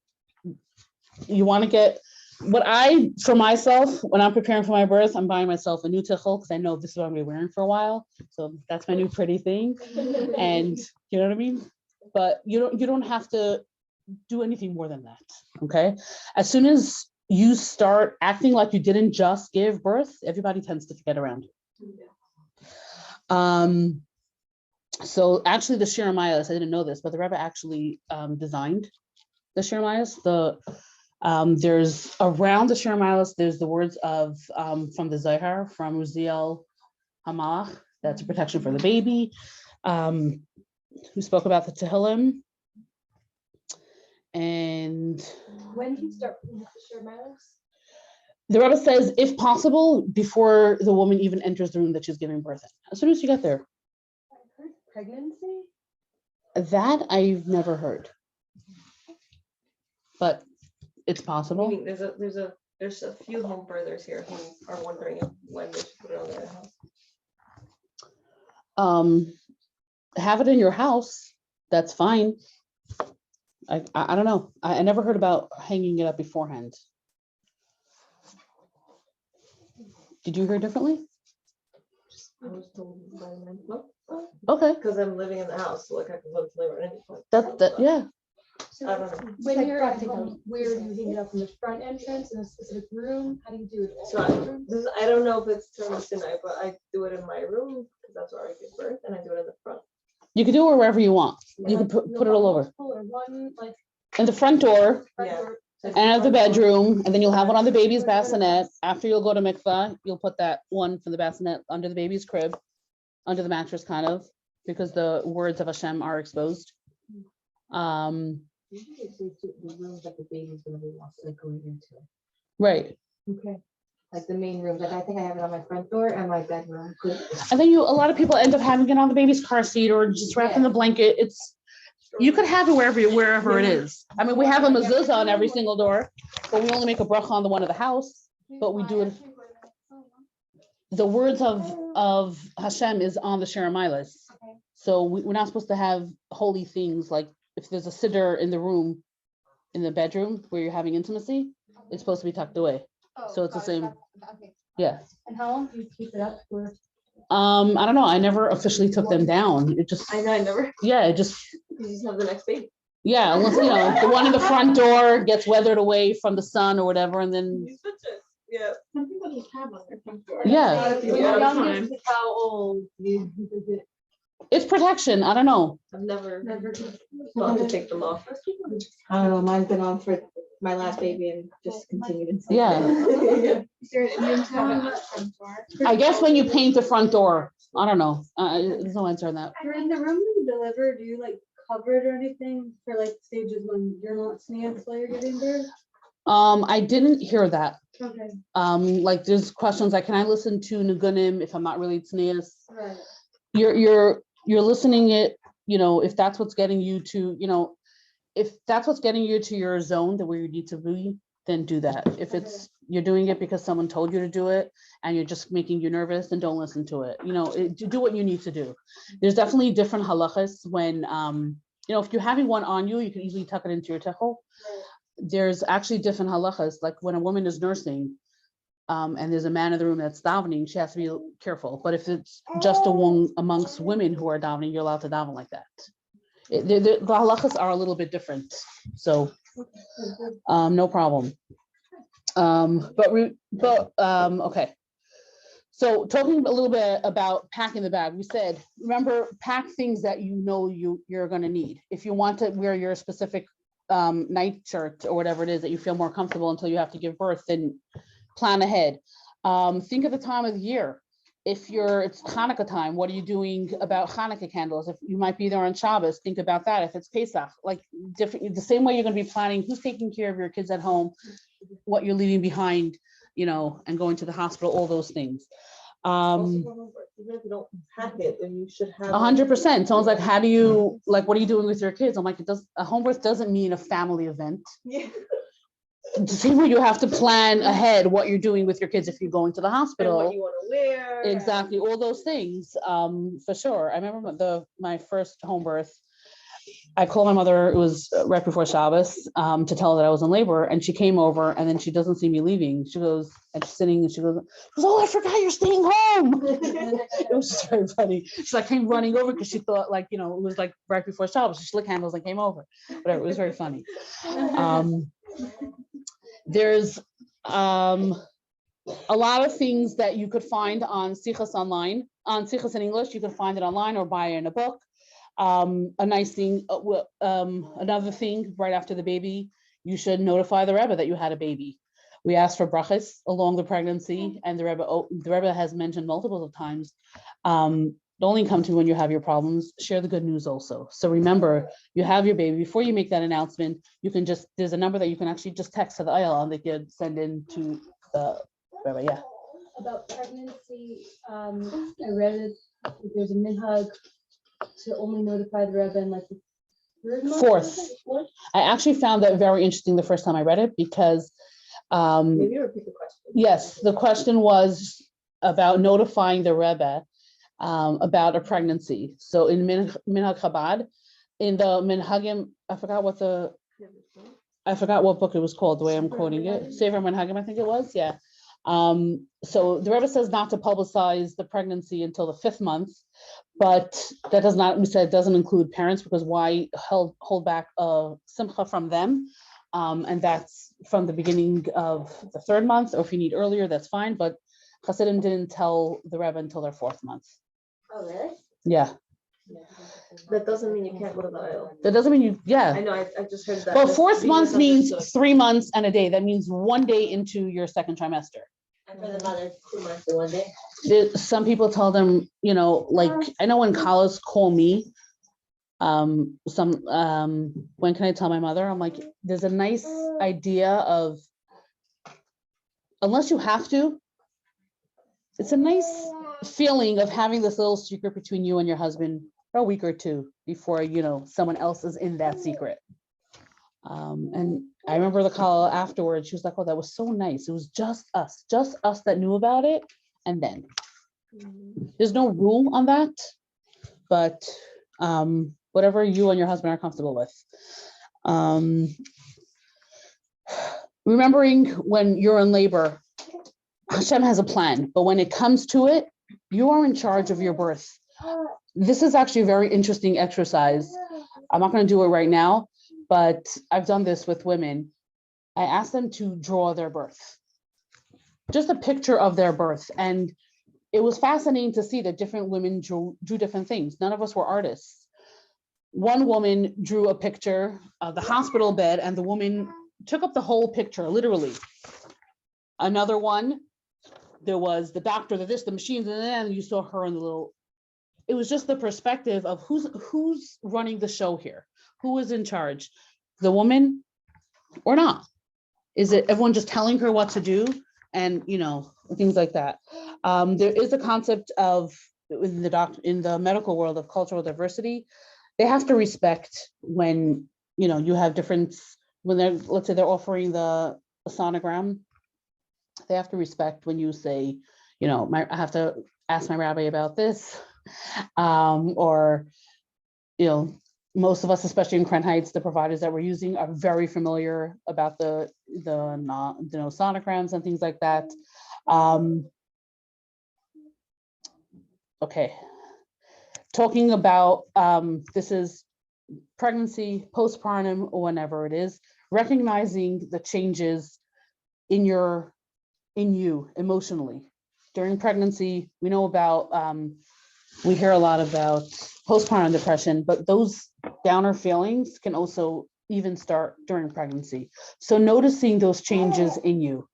to get, for myself, when I'm preparing for my birth, I'm buying myself a new tichel because I know this is what I'm going to be wearing for a while. So that's my new pretty thing. And you know what I mean? But you don't have to do anything more than that. Okay. As soon as you start acting like you didn't just give birth, everybody tends to forget around you. So actually the Shir Hamayos, I didn't know this, but the Rebbe actually designed the Shir Hamayos. There's around the Shir Hamayos, there's the words of from the Zohar, from Uziel Hamalach, that's a protection for the baby, who spoke about the Tehillim. And when do you start with the Shir Hamayos? The Rebbe says, if possible, before the woman even enters the room that she's giving birth in. As soon as you get there. I heard pregnancy. That I've never heard, but it's possible. There's a few home birthers here who are wondering when they should put it on their house. Have it in your house. That's fine. I don't know. I never heard about hanging it up beforehand. Did you hear differently? I was told by the man. Okay. Because I'm living in the house, so like I can put flavor in it. Yeah. I don't know. When you're at home, where do you hang it up, in the front entrance in a specific room? How do you do it? So I don't know if it's termed tonight, but I do it in my room because that's where I give birth, and I do it in the front. You can do it wherever you want. You can put it all over. Or one, like, In the front door Yeah. and at the bedroom, and then you'll have one on the baby's bassinet. After you'll go to mikvah, you'll put that one from the bassinet under the baby's crib, under the mattress kind of, because the words of Hashem are exposed. Usually it's the rooms that the baby's gonna be wants to go into. Right. Okay. Like the main room, like I think I have it on my front door and my bedroom. And then a lot of people end up having it on the baby's car seat or just wrapped in the blanket. You could have it wherever it is. I mean, we have a mezuzah on every single door, but we only make a bracha on the one of the house. But we do it. The words of Hashem is on the Sheremilas. So we're not supposed to have holy things like if there's a siddur in the room, in the bedroom where you're having intimacy, it's supposed to be tucked away. So it's the same. Okay. Yeah. And how long do you keep it up for? I don't know. I never officially took them down. It just, I know, I never, yeah, it just, you just have the next baby. yeah, unless, you know, the one in the front door gets weathered away from the sun or whatever, and then, You switch it. Yeah. Some people just have on their front door. Yeah. Your youngest is how old? it's protection. I don't know. I've never thought to take them off. I don't know, mine's been on for my last baby and just continued. Yeah. Yeah. Is there an immune to have it on the front door? I guess when you paint the front door, I don't know. There's no answer on that. During the room you deliver, do you like cover it or anything for like stages when you're not sneezed while you're giving birth? I didn't hear that. Okay, Like there's questions like, can I listen to Nugunim if I'm not really tznius? right. You're listening it, you know, if that's what's getting you to, you know, if that's what's getting you to your zone that where you need to be, then do that. If it's you're doing it because someone told you to do it and you're just making you nervous, then don't listen to it. You know, do what you need to do. There's definitely different halachas when you know, if you're having one on you, you can easily tuck it into your techel. There's actually different halachas, like when a woman is nursing, and there's a man in the room that's davening, she has to be careful. But if it's just amongst women who are davening, you're allowed to daven like that. The halachas are a little bit different, so no problem. Okay. So talking a little bit about packing the bag, we said, remember, pack things that you know you're going to need. If you want to wear your specific night shirt or whatever it is that you feel more comfortable until you have to give birth, then plan ahead. Think of the time of the year. If it's Hanukkah time, what are you doing about Hanukkah candles? If you might be there on Shabbos, think about that. If it's Pesach, like different, the same way you're going to be planning who's taking care of your kids at home, what you're leaving behind, you know, and going to the hospital, all those things. Even if you don't pack it, then you should have. 100%. Someone's like, how do you, like, what are you doing with your kids? I'm like, a home birth doesn't mean a family event. Yeah. The same way you have to plan ahead what you're doing with your kids if you're going to the And hospital. what you want to wear. Exactly, all those things, for sure. I remember my first home birth. I called my mother, it was right before Shabbos, to tell her that I was in labor, and she came over, and then she doesn't see me leaving. She goes, and she's sitting, and she goes, oh, I forgot you're staying home. It was just very funny. She like came running over because she thought, like, you know, it was like right before Shabbos. She lit candles and came over. Whatever, it was very funny. There's a lot of things that you could find on Sichas online, on Sichas in English. You can find it online or buy it in a book. A nice thing, another thing, right after the baby, you should notify the Rebbe that you had a baby. We asked for brachas along the pregnancy, and the Rebbe has mentioned multiple of times, don't only come to me when you have your problems, share the good news also. So remember, you have your baby, before you make that announcement, you can just, there's a number that you can actually just text to the aisle and they could send in to the Rebbe, yeah. About pregnancy, I read it, there's a minhag to only notify the Rebbe in like the third month. Fourth. I actually found that very interesting the first time I read it because Maybe repeat the question. yes, the question was about notifying the Rebbe about a pregnancy. So in Minhag Chabad, in the Minhagim, I forgot what book it was called, the way I'm quoting it. Sefer Minhagim, I think it was, yeah. So the Rebbe says not to publicize the pregnancy until the 5th month, but that does not, we said it doesn't include parents, because why hold back a simcha from them? And that's from the beginning of the 3rd month, or if you need earlier, that's fine. But Hasidim didn't tell the Rebbe until their 4th month. Oh, really? Yeah. That doesn't mean you can't go to the aisle. That doesn't mean you, yeah. I know, I just heard that. Well, That's 4th being month means misunderstood. 3 months and a day. That means 1 day into your 2nd trimester. And for the mother, 2 months and 1 day. Some people tell them, you know, like, I know when Kallahs call me, when can I tell my mother? I'm like, there's a nice idea of, unless you have to, it's a nice feeling of having this little secret between you and your husband a week or two before, someone else is in that secret. And I remember the call afterwards, she was like, oh, that was so nice. It was just us that knew about it. And then there's no rule on that, but whatever you and your husband are comfortable with. Remembering when you're in labor, Hashem has a plan, but when it comes to it, you are in charge of your birth. This is actually a very interesting exercise. I'm not going to do it right now, but I've done this with women. I asked them to draw their birth, just a picture of their birth. And it was fascinating to see that different women drew different things. None of us were artists. One woman drew a picture of the hospital bed, and the woman took up the whole picture, literally. Another one, there was the doctor, the machines, and then you saw her in the little. It was just the perspective of who's running the show here, who is in charge, the woman or not? Is it everyone just telling her what to do, and things like that? There is a concept of in the medical world of cultural diversity. They have to respect when you have different, when let's say they're offering a sonogram. They have to respect when you say, I have to ask my rabbi about this, or most of us, especially in Kren Heights, the providers that we're using are very familiar about the sonograms and things like that. Okay, talking about this is pregnancy, postpartum, or whenever it is, recognizing the changes in you emotionally. During pregnancy, we know about, we hear a lot about postpartum depression, but those downer feelings can also even start during pregnancy. So noticing those changes in you.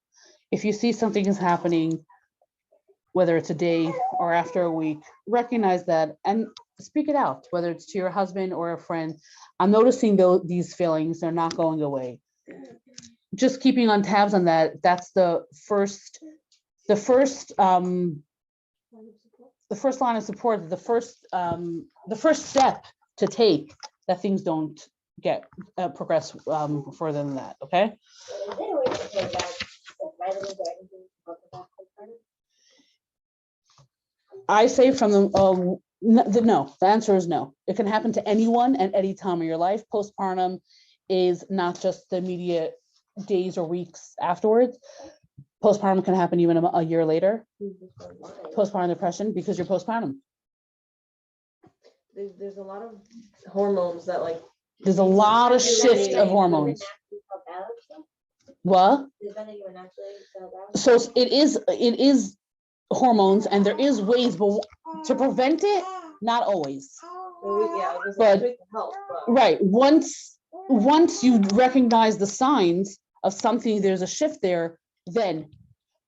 If you see something is happening, whether it's a day or after a week, recognize that and speak it out, whether it's to your husband or a friend. I'm noticing these feelings, they're not going away. Just keeping on tabs on that. That's the first line of support, the first step to take, that things don't get progress further than that. Okay. I say from the no, the answer is no. It can happen to anyone at any time of your life. Postpartum is not just the immediate days or weeks afterwards. Postpartum can happen even a year later. Postpartum depression, because you're postpartum. There's a lot of hormones that There's a lot of shift of hormones. What? So it is hormones, and there is ways, but to prevent it, not always. But right, once you recognize the signs of something, there's a shift there, then.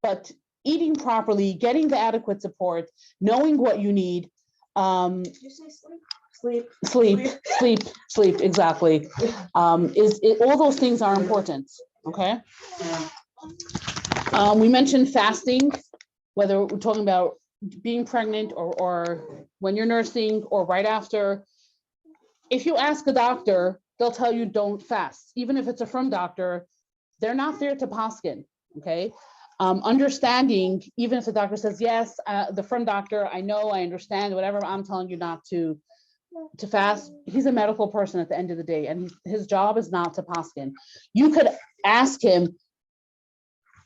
But eating properly, getting the adequate support, knowing what you need. Did you say sleep, exactly. All those things are important. Okay. We mentioned fasting, whether we're talking about being pregnant or when you're nursing or right after. If you ask a doctor, they'll tell you don't fast. Even if it's a from doctor, they're not there to paskin, okay? Understanding, even if the doctor says, yes, the from doctor, I know, I understand, whatever, I'm telling you not to fast. He's a medical person at the end of the day, and his job is not to paskin. You could ask him,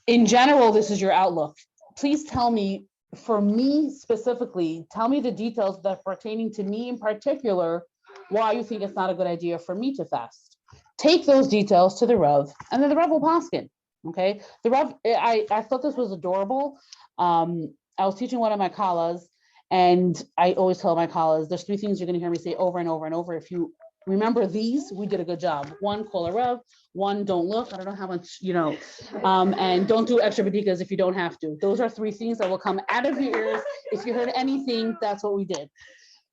in general, this is your outlook. Please tell me, for me specifically, tell me the details that are pertaining to me in particular, why you think it's not a good idea for me to fast. Take those details to the Rav, and then the Rav will paskin. Okay, the Rav, I thought this was adorable. I was teaching one of my Kallahs, and I always tell my Kallahs, there's 3 things you're going to hear me say over and over and over. If you remember these, we did a good job. 1, call a Rav. 1, don't look. I don't know how much, and don't do extra badikas if you don't have to. Those are 3 things that will come out of your ears. If you heard anything, that's what we did.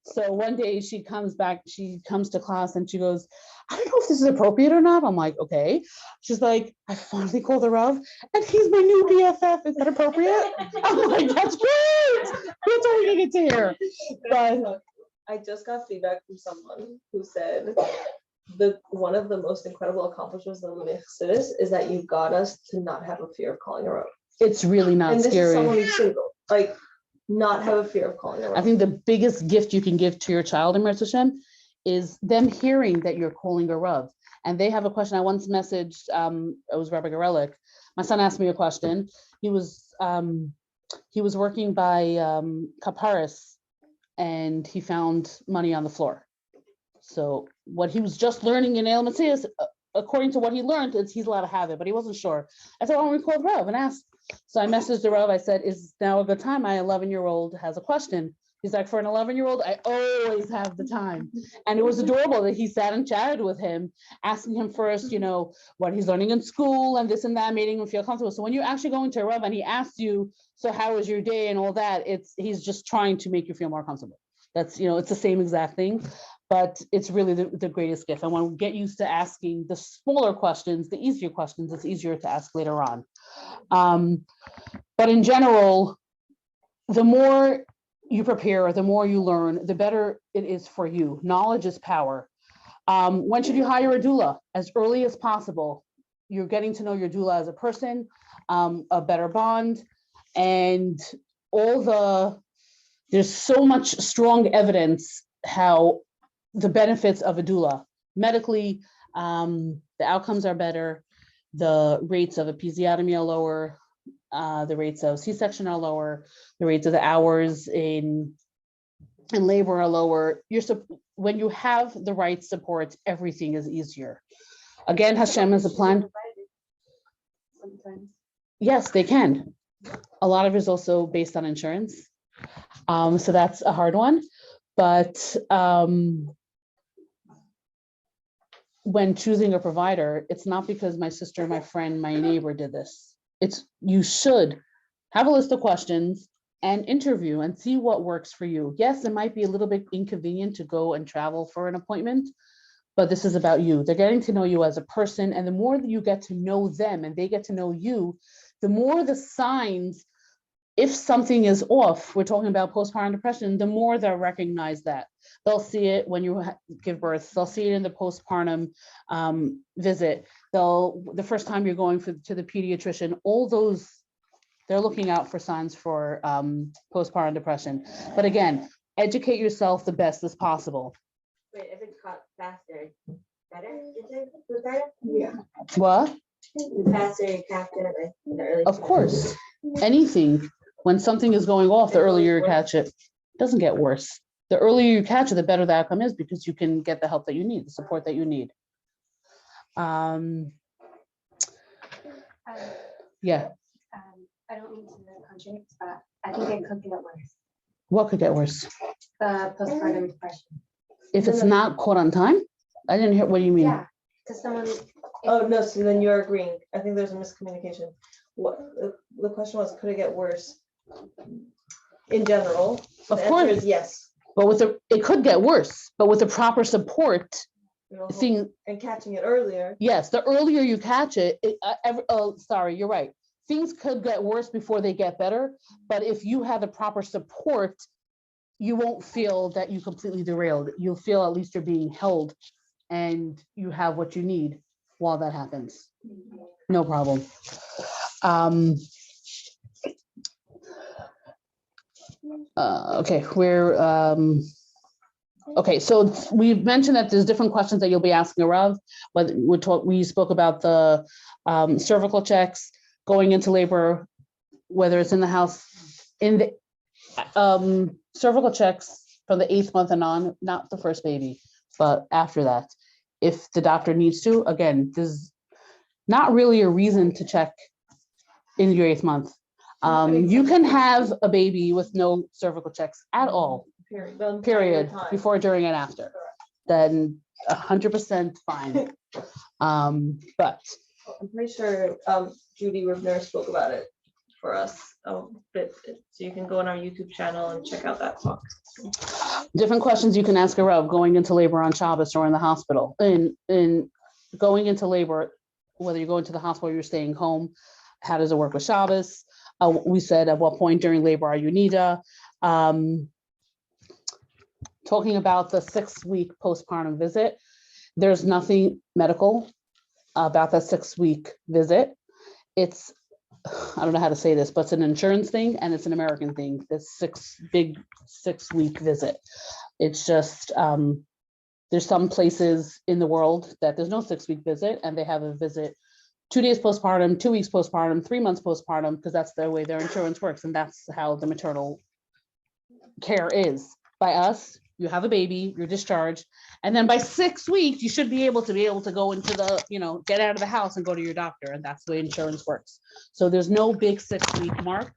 So one day she comes to class and she goes, I don't know if this is appropriate or not. I'm like, okay. She's like, I finally called the Rav and he's my new BFF. Is that appropriate? I'm like, that's great. That's all we needed to hear. But I just got feedback from someone who said one of the most incredible accomplishments of the Mercedes is that you got us to not have a fear of calling a road. It's really not And this is someone scary. who's single, like not have a fear of calling a road. I think the biggest gift you can give to your child in Mirz Hashem is them hearing that you're calling a Rav. And they have a question. I once messaged, it was Rabbi Gorelik. My son asked me a question. He was working by Kaparis, and he found money on the floor. So what he was just learning in El Matthias, according to what he learned, is he's allowed to have it, but he wasn't sure. I said, "Oh, we called Rav and asked." So I messaged the Rav. I said, "Is now a good time? My 11-year-old has a question." He's like, "For an 11-year-old, I always have the time." And it was adorable that he sat and chatted with him, asking him first, what he's learning in school and this and that, making him feel comfortable. So when you're actually going to a Rav and he asks you, "So how was your day?" and all that, he's just trying to make you feel more comfortable. That's, it's the same exact thing, but it's really the greatest gift. I want to get used to asking the smaller questions, the easier questions. It's easier to ask later on. But in general, the more you prepare, the more you learn, the better it is for you. Knowledge is power. When should you hire a doula? As early as possible. You're getting to know your doula as a person, a better bond, and there's so much strong evidence how the benefits of a doula. Medically, the outcomes are better, the rates of episiotomy are lower, the rates of C-section are lower, the rates of the hours in labor are lower. When you have the right support, everything is easier. Again, Hashem has a plan. Sometimes. Yes, they can. A lot of it is also based on insurance. So that's a hard one. But when choosing a provider, it's not because my sister, my friend, my neighbor did this. You should have a list of questions and interview and see what works for you. Yes, it might be a little bit inconvenient to go and travel for an appointment, but this is about you. They're getting to know you as a person, and the more that you get to know them and they get to know you, the more the signs, if something is off, we're talking about postpartum depression, the more they'll recognize that. They'll see it when you give birth. They'll see it in the postpartum visit. The first time you're going to the pediatrician, all those, they're looking out for signs for postpartum depression. But again, educate yourself the best as possible. Wait, if it's caught faster, better? Is it better? Yeah. What? The faster you catch it, like in the early. Of course, anything, when something is going off, the earlier you catch it, it doesn't get worse. The earlier you catch it, the better the outcome is, because you can get the help that you need, the support that you need. Yeah. I don't mean to contradict, but I think it could get worse. What could get worse? The postpartum depression. If it's not caught on time? I didn't hear, what do you mean? Yeah, because someone. Oh, no, so then you're agreeing. I think there's a miscommunication. What the question was, could it get worse? In general, Of the course. answer is yes. But it could get worse, but with the proper support, And catching it earlier. yes, the earlier you catch it, sorry, you're right. Things could get worse before they get better, but if you have the proper support, you won't feel that you completely derailed. You'll feel at least you're being held and you have what you need while that happens. No problem. Okay, okay, so we've mentioned that there's different questions that you'll be asking Rav. But we spoke about the cervical checks, going into labor, whether it's in the house, in the cervical checks from the 8th month and on, not the first baby, but after that, if the doctor needs to. Again, there's not really a reason to check in your 8th month. You can have a baby with no cervical checks at all, period, before, during, and after. Then 100% fine. But I'm pretty sure Judy Ribner spoke about it for us. So you can go on our YouTube channel and check out that talk. different questions you can ask a Rav going into labor on Shabbos or in the hospital. In going into labor, whether you're going to the hospital or you're staying home, how does it work with Shabbos? We said at what point during labor are you nida? talking about the 6-week postpartum visit, there's nothing medical about that 6-week visit. It's, I don't know how to say this, but it's an insurance thing and it's an American thing. This 6-week visit. It's just, there's some places in the world that there's no 6-week visit and they have a visit 2 days postpartum, 2 weeks postpartum, 3 months postpartum, because that's the way their insurance works. And that's how the maternal care is. By us, you have a baby, you're discharged. And then by 6 weeks, you should be able to go into the, get out of the house and go to your doctor. And that's the way insurance works. So there's no big 6-week mark.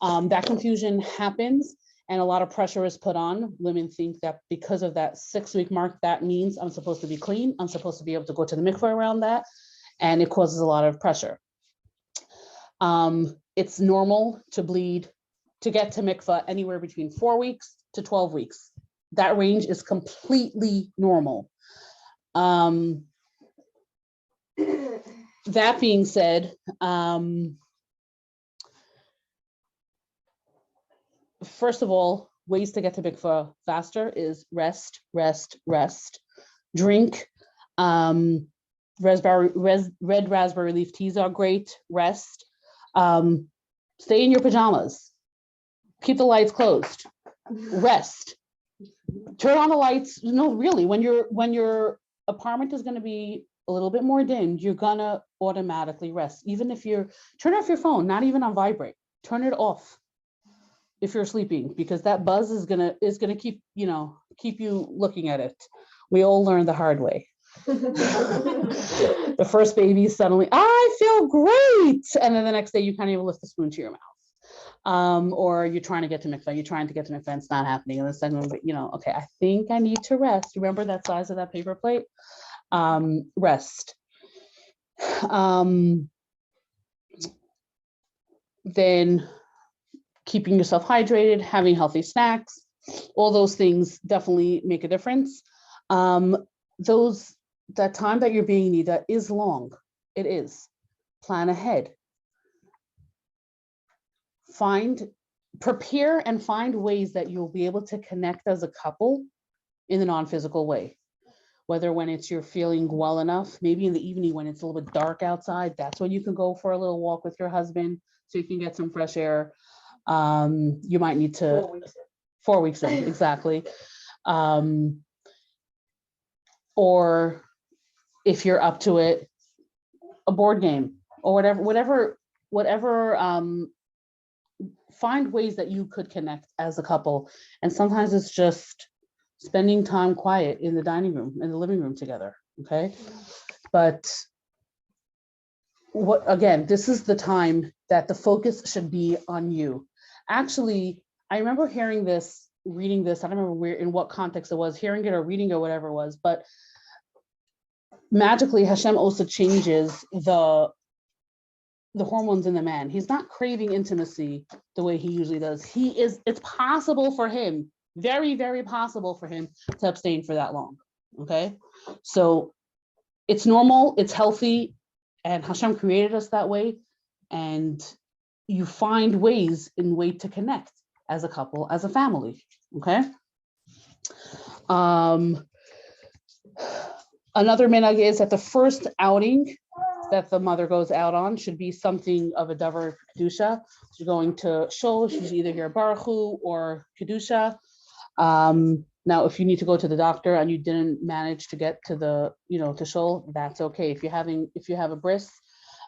That confusion happens and a lot of pressure is put on. Women think that because of that 6-week mark, that means I'm supposed to be clean. I'm supposed to be able to go to the mikveh around that. And it causes a lot of pressure. It's normal to bleed, to get to mikveh anywhere between 4 weeks to 12 weeks. That range is completely normal. That being said, first of all, ways to get to mikveh faster is rest, rest, rest. Drink. Red raspberry leaf teas are great. Rest. Stay in your pajamas. Keep the lights closed. Rest. Turn on the lights. No, really, when your apartment is going to be a little bit more dimmed, you're gonna automatically rest. Even if turn off your phone, not even on vibrate. Turn it off if you're sleeping, because that buzz is gonna keep you looking at it. We all learned the hard way. The first baby suddenly, I feel great, and then the next day you can't even lift the spoon to your mouth. Or you're trying to get to mikveh, and it's not happening. And the second one, okay, I think I need to rest. Remember that size of that paper plate? Rest. Then keeping yourself hydrated, having healthy snacks, all those things definitely make a difference. That time that you're being needed is long. It is. Plan ahead. Prepare and find ways that you'll be able to connect as a couple in a non-physical way. Whether when you're feeling well enough, maybe in the evening when it's a little bit dark outside, that's when you can go for a little walk with your husband so you can get some fresh air. You might need to 4 weeks in, exactly. Or if you're up to it, a board game or whatever. Find ways that you could connect as a couple. And sometimes it's just spending time quiet in the dining room, in the living room together, okay? But again, this is the time that the focus should be on you. Actually, I remember hearing this, reading this, I don't remember in what context it was, hearing it or reading it or whatever it was, but magically Hashem also changes the hormones in the man. He's not craving intimacy the way he usually does. It's possible for him, very, very possible for him to abstain for that long, okay? So it's normal, it's healthy, and Hashem created us that way, and you find ways to connect as a couple, as a family, okay? Another minhag is that the first outing that the mother goes out on should be something of a davar kedusha. She's going to shul, she's either here Baruch Hu or kedusha. Now, if you need to go to the doctor and you didn't manage to get to to shul, that's okay. If you have a bris,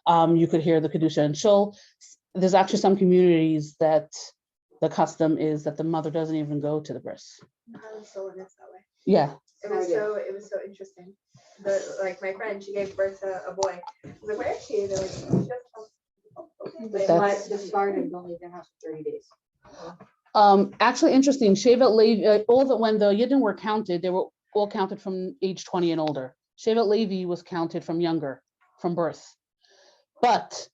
you could hear the kedusha in shul. There's actually some communities that the custom is that the mother doesn't even go to the bris. I was so in this that way. Yeah. It was so interesting. My friend, she gave birth to a boy. I was like, where is she? They're like, she just But the start is only their house for 30 days. Actually interesting, Shevet Levi, when the Yidden were counted, they were all counted from age 20 and older. Shevet Levi was counted from younger, from birth. But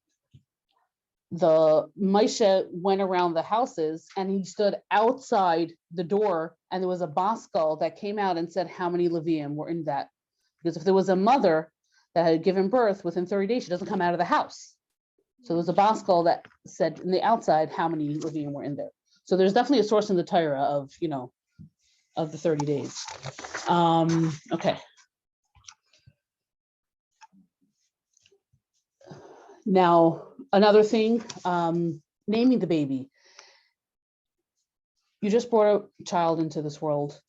the Moshe went around the houses and he stood outside the door, and there was a baskal that came out and said how many Levium were in that. Because if there was a mother that had given birth within 30 days, she doesn't come out of the house. So there's a baskal that said in the outside how many Levium were in there. So there's definitely a source in the Torah of, of the 30 days. Okay. Now, another thing, naming the baby. You just brought a child into this world.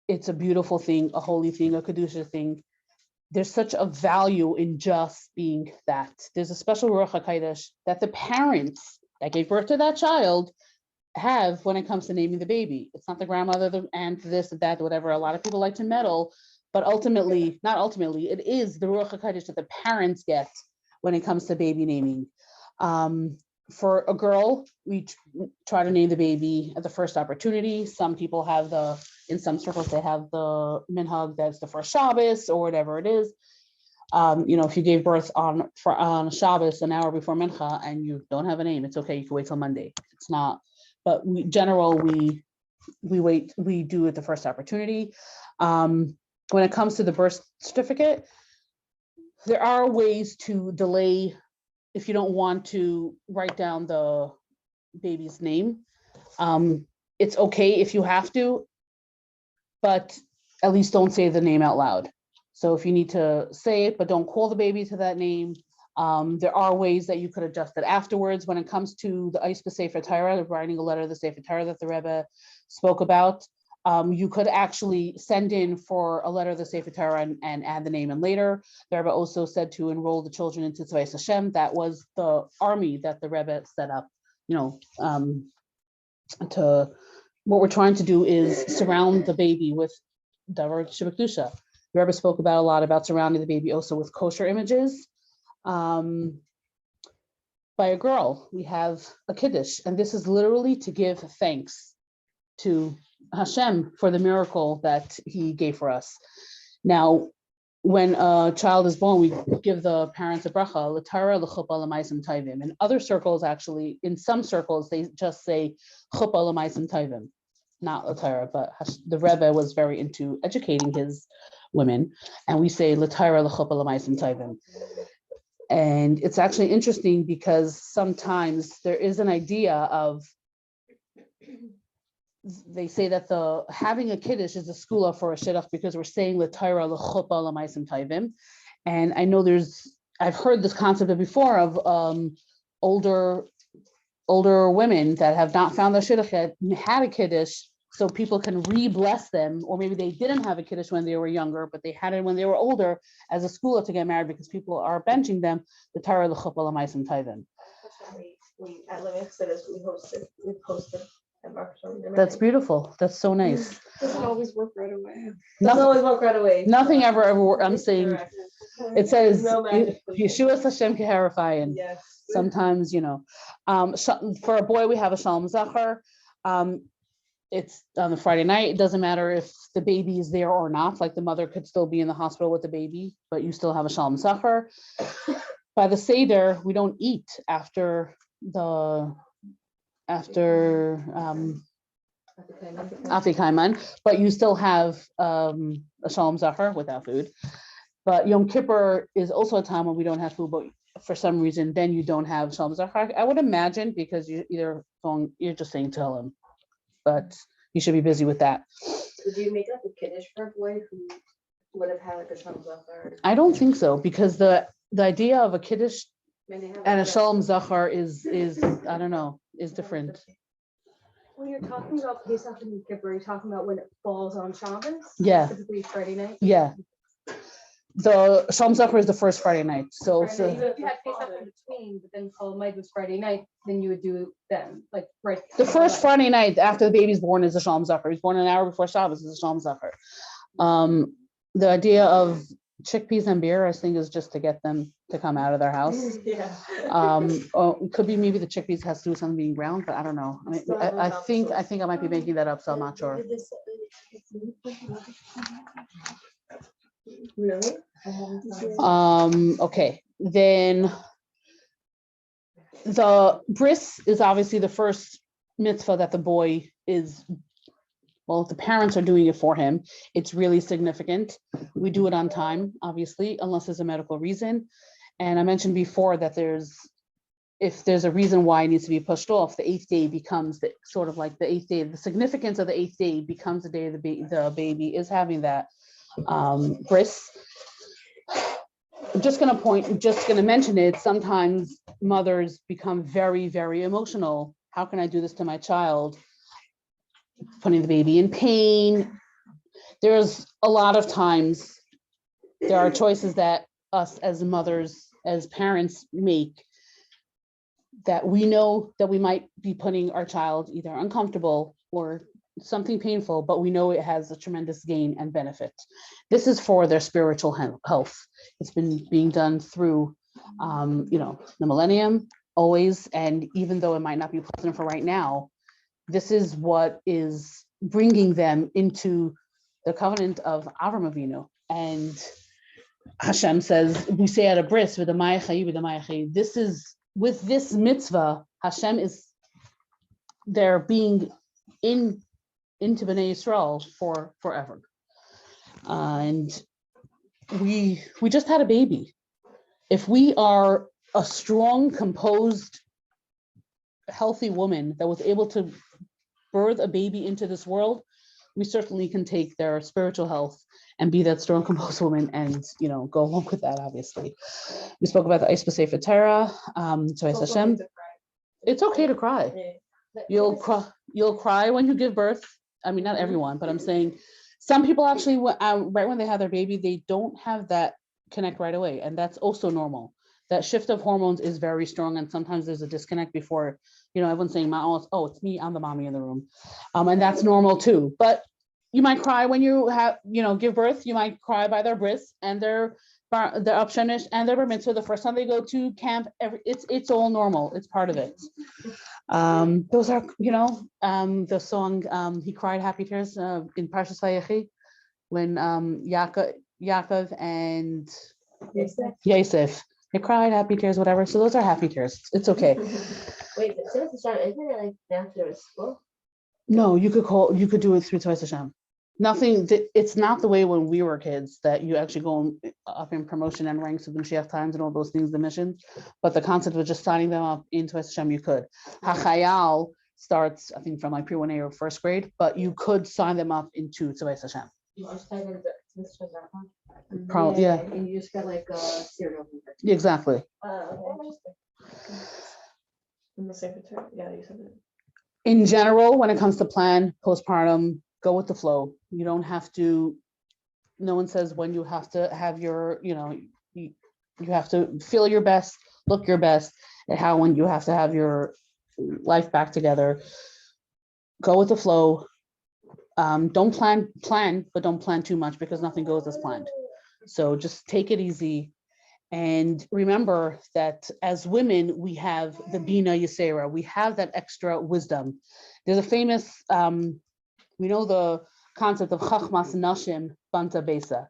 It's a beautiful thing, a holy thing, a Kedusha thing. There's such a value in just being that. There's a special Ruach HaKodesh that the parents that gave birth to that child have when it comes to naming the baby. It's not the grandmother, the aunt, this, that, whatever. A lot of people like to meddle, but ultimately, not ultimately, it is the Ruach HaKodesh that the parents get when it comes to baby naming. For a girl, we try to name the baby at the first opportunity. Some people have in some circles, they have the minhag that's the first Shabbos or whatever it is. If you gave birth on Shabbos an hour before mincha and you don't have a name, it's okay. You can wait till Monday. It's not, but we wait, we do it the first opportunity. When it comes to the birth certificate, there are ways to delay if you don't want to write down the baby's name. It's okay if you have to, but at least don't say the name out loud. So if you need to say it, but don't call the baby to that name. There are ways that you could adjust it afterwards. When it comes to the Eis B'Sefer Torah, writing a letter to the Sefer Torah that the Rebbe spoke about, you could actually send in for a letter to the Sefer Torah and add the name in later. The Rebbe also said to enroll the children into Tzvais Hashem. That was the army that the Rebbe set up, what we're trying to do is surround the baby with Davar Shebekdusha. The Rebbe spoke about a lot about surrounding the baby also with kosher images. By a girl, we have a kiddush, and this is literally to give thanks to Hashem for the miracle that he gave for us. Now, when a child is born, we give the parents a bracha, l'tara l'chuppah l'maisem tovim. In other circles, actually, in some circles, they just say chuppah l'maisem tovim, not l'tara, but the Rebbe was very into educating his women, and we say l'tara l'chuppah l'maisem tovim. And it's actually interesting because sometimes there is an idea of, they say that having a kiddush is a skula for a shidduch because we're saying l'tayra l'chuppah l'maisem tovim. And I know I've heard this concept before of older women that have not found their shidduch yet had a kiddush, so people can re-bless them, or maybe they didn't have a kiddush when they were younger, but they had it when they were older as a skula to get married because people are benching them. L'tayra l'chuppah l'maisem tovim. We at Lemich Sidis, we posted. That's beautiful. That's so nice. Doesn't always work right away. Doesn't always work right away. Nothing ever. I'm saying Correct. it says No magic. Yeshua Hashem Keharifayin. Yes. Sometimes, for a boy, we have a Shalom Zachar. It's on the Friday night. It doesn't matter if the baby is there or not. Like the mother could still be in the hospital with the baby, but you still have a Shalom Zachar. By the Seder, we don't eat after Afikaiman, but you still have a Shalom Zachar without food. But Yom Kippur is also a time when we don't have food, but for some reason, then you don't have Shalom Zachar. I would imagine because you're just saying tell him, but you should be busy with that. Did you make up a kiddush for a boy who would have had like a Shalom Zachar? I don't think so, because the idea of a kiddush and a Shalom Zachar is I don't know, is different. When you're talking about Pesach and Yom Kippur, you're talking about when it falls on Shabbos? Yeah. Typically Friday night? Yeah. The Shalom Zachar is the first Friday night. So, Friday, even if you had Pesach in between, but then Kol Hamoed was Friday night, then you would do them, like right. the first Friday night after the baby's born is a Shalom Zachar. He's born an hour before Shabbos is a Shalom Zachar. The idea of chickpeas and beer, I think, is just to get them to come out of their house. Yeah. It could be maybe the chickpeas has to do with something being ground, but I don't know. I mean, I think I might be making that up, so I'm not sure. Really? Okay, then the bris is obviously the first mitzvah that the boy is, well, if the parents are doing it for him, it's really significant. We do it on time, obviously, unless there's a medical reason. And I mentioned before that there's if there's a reason why it needs to be pushed off, the 8th day becomes the sort of like the 8th day. The significance of the 8th day becomes the day the baby is having that bris. I'm just gonna mention it. Sometimes mothers become very, very emotional. How can I do this to my child? Putting the baby in pain. There's a lot of times there are choices that us as mothers, as parents make that we know that we might be putting our child either uncomfortable or something painful, but we know it has a tremendous gain and benefit. This is for their spiritual health. It's been being done through, the millennium, always, and even though it might not be pleasant for right now, this is what is bringing them into the covenant of Avram Avinu. And Hashem says, we say at a bris, with the Mayachayi, this is, with this mitzvah, Hashem is, they're being into Bnei Yisrael for forever. And we just had a baby. If we are a strong, composed, healthy woman that was able to birth a baby into this world, we certainly can take their spiritual health and be that strong, composed woman and, go along with that, obviously. We spoke about the Eis B'Sefer Torah, so Hashem. It's okay to cry. You'll cry when you give birth. I mean, not everyone, but I'm saying some people actually, right when they have their baby, they don't have that connect right away. And that's also normal. That shift of hormones is very strong. And sometimes there's a disconnect before, everyone's saying, oh, it's me, I'm the mommy in the room. And that's normal too. But you might cry when you have, give birth. You might cry by their bris and their upshenish and their bar mitzvah the first time they go to camp. It's all normal. It's part of it. Those are, the song, he cried happy tears in Parshas Vayechi when Yaakov and Yosef, they cried happy tears, whatever. So those are happy tears. It's okay. Wait, isn't it like after school? No, you could do it through Twice Hashem. Nothing, it's not the way when we were kids that you actually go up in promotion and ranks with the Mashiach times and all those things, the missions. But the concept of just signing them up in Twice Hashem, you could. Hachayal starts, I think, from like pre-1A or first grade, but you could sign them up into Twice Hashem. Probably, yeah. And you just got like a serial number. Exactly. In the secretary, yeah, you said it. In general, when it comes to plan, postpartum, go with the flow. You don't have to, no one says when you have to have your, you have to feel your best, look your best, and when you have to have your life back together. Go with the flow. Don't plan, but don't plan too much because nothing goes as planned. So just take it easy. And remember that as women, we have the Bina Yisera, we have that extra wisdom. There's a famous, we know the concept of Chachmas Nashim Banta Besa.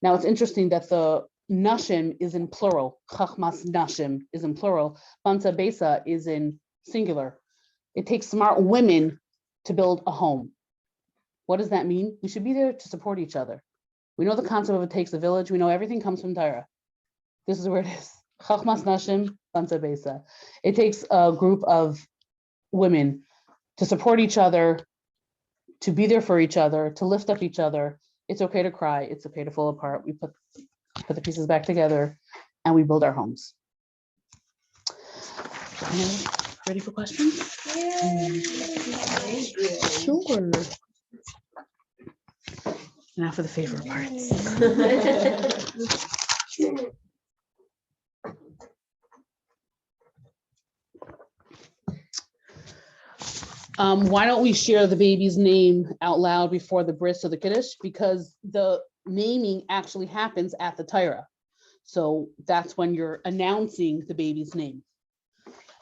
Now it's interesting that the Nashim is in plural, Chachmas Nashim is in plural, Banta Besa is in singular. It takes smart women to build a home. What does that mean? We should be there to support each other. We know the concept of it takes a village. We know everything comes from Torah. This is where it is. Chachmas Nashim Banta Besa. It takes a group of women to support each other, to be there for each other, to lift up each other. It's okay to cry. It's okay to fall apart. We put the pieces back together and we build our homes. Ready for questions? Sure. Now for the favorite parts. Why don't we share the baby's name out loud before the bris or the kiddush? Because the naming actually happens at the Torah. So that's when you're announcing the baby's name.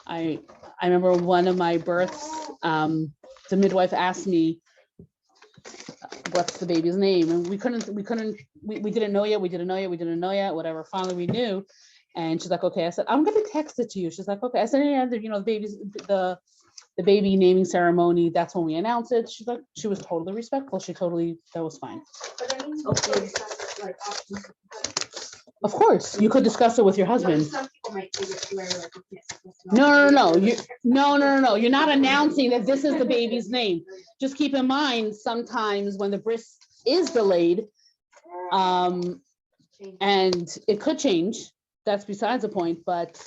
I remember one of my births, the midwife asked me, what's the baby's name? And we didn't know yet, whatever, finally we knew. And she's like, okay. I said, I'm gonna text it to you. She's like, okay. I said, yeah, the baby naming ceremony, that's when we announce it. She's like, she was totally respectful. That was fine. But I mean, hopefully it's not like options. Of course, you could discuss it with your husband. Some people might think it's where, like, yes, it's not- No. You're not announcing that this is the baby's name. Just keep in mind, sometimes when the bris is delayed, and it could change, that's besides the point, but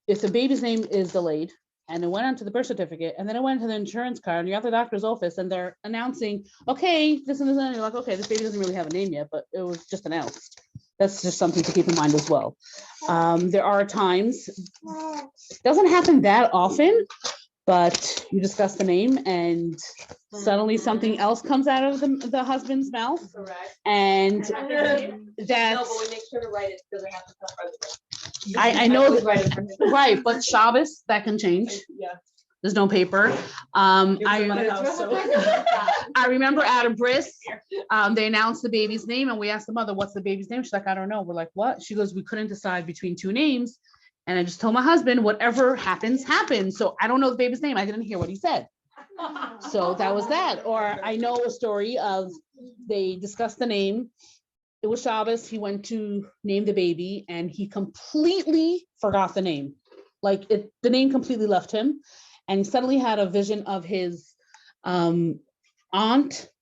if the baby's name is delayed and it went onto the birth certificate and then it went to the insurance card and you're at the doctor's office and they're announcing, okay, this and this, and you're like, okay, this baby doesn't really have a name yet, but it was just announced. That's just something to keep in mind as well. There are times, doesn't happen that often, but you discuss the name and suddenly something else comes out of the husband's mouth. Correct. And No, but that's, we make sure to write it because I have to tell president. I know always that, write it for him. right, but Shabbos, that can change. Yeah. There's no paper. It was in my house, so. I remember at a bris, they announced the baby's name and we asked the mother, what's the baby's name? She's like, I don't know. We're like, what? She goes, we couldn't decide between two names. And I just told my husband, whatever happens, happens. So I don't know the baby's name. I didn't hear what he said. So that was that. Or I know a story of they discussed the name. It was Shabbos. He went to name the baby and he completely forgot the name. Like the name completely left him. And he suddenly had a vision of his aunt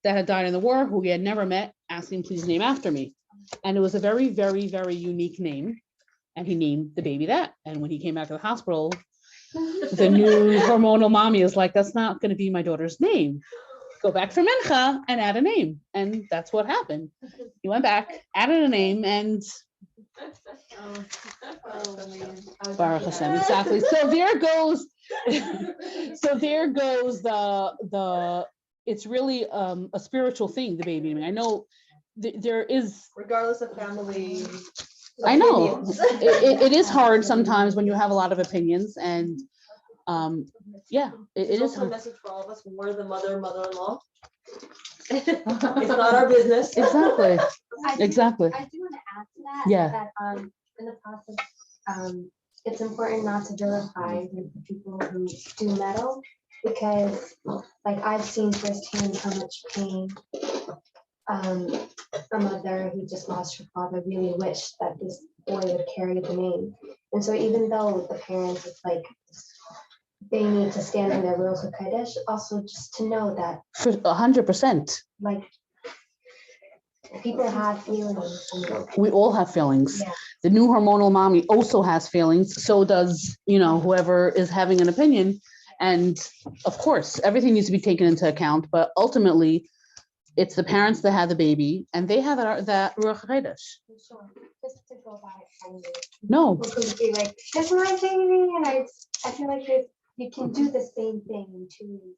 that had died in the war, who he had never met, asking, please name after me. And it was a very, very, very unique name. And he named the baby that. And when he came back to the hospital, the new hormonal mommy is like, that's not going to be my daughter's name. Go back for Mincha and add a name. And that's what happened. He went back, added a name, and Baruch Hashem, exactly. So there goes the it's really a spiritual thing, the baby. I mean, I know there is, Regardless of family. I know opinions. it is hard sometimes when you have a lot of opinions, and yeah, it It's is also a hard. message for all of us. We're the mother-in-law. It's not our business. Exactly. I do- Exactly. I do want to add to that. Yeah. That in the process, it's important not to vilify the people who do meddle, because like I've seen firsthand how much pain a mother who just lost her father really wished that this boy would carry the name. And so even though the parents, it's like they need to stand in their rules of Kaddish, also just to know that For 100%. like people have feelings. And, We all have feelings. yeah. The new hormonal mommy also has feelings. So does, whoever is having an opinion. And of course, everything needs to be taken into account. But ultimately, it's the parents that have the baby, and they have that Ruach HaKodesh. Sure. Just to go by it kindly. No, People could be like, that's my baby, and I feel like you can do the same thing in 2 weeks.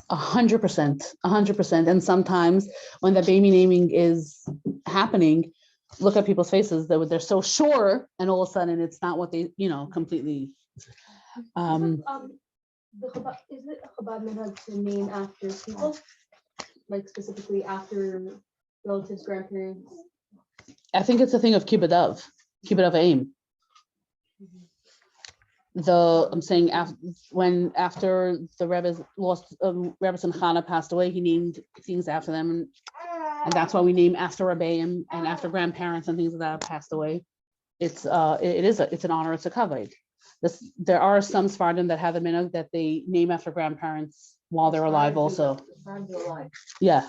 100%, 100%. And sometimes when the baby naming is happening, look at people's faces, they're so sure, and all of a sudden it's not what they, completely. Is it a Chabad minhag to name after people? Like specifically after relatives, grandparents? I think it's a thing of kibbud av aim. I'm saying after the Rebbe's lost, Rebbe and Chana passed away, he named things after them, and that's why we name after Rebbeim and after grandparents and things like that passed away. It's an honor, it's a kavod. There are some Sephardim that have the minhag that they name after grandparents while they're alive also. Yeah.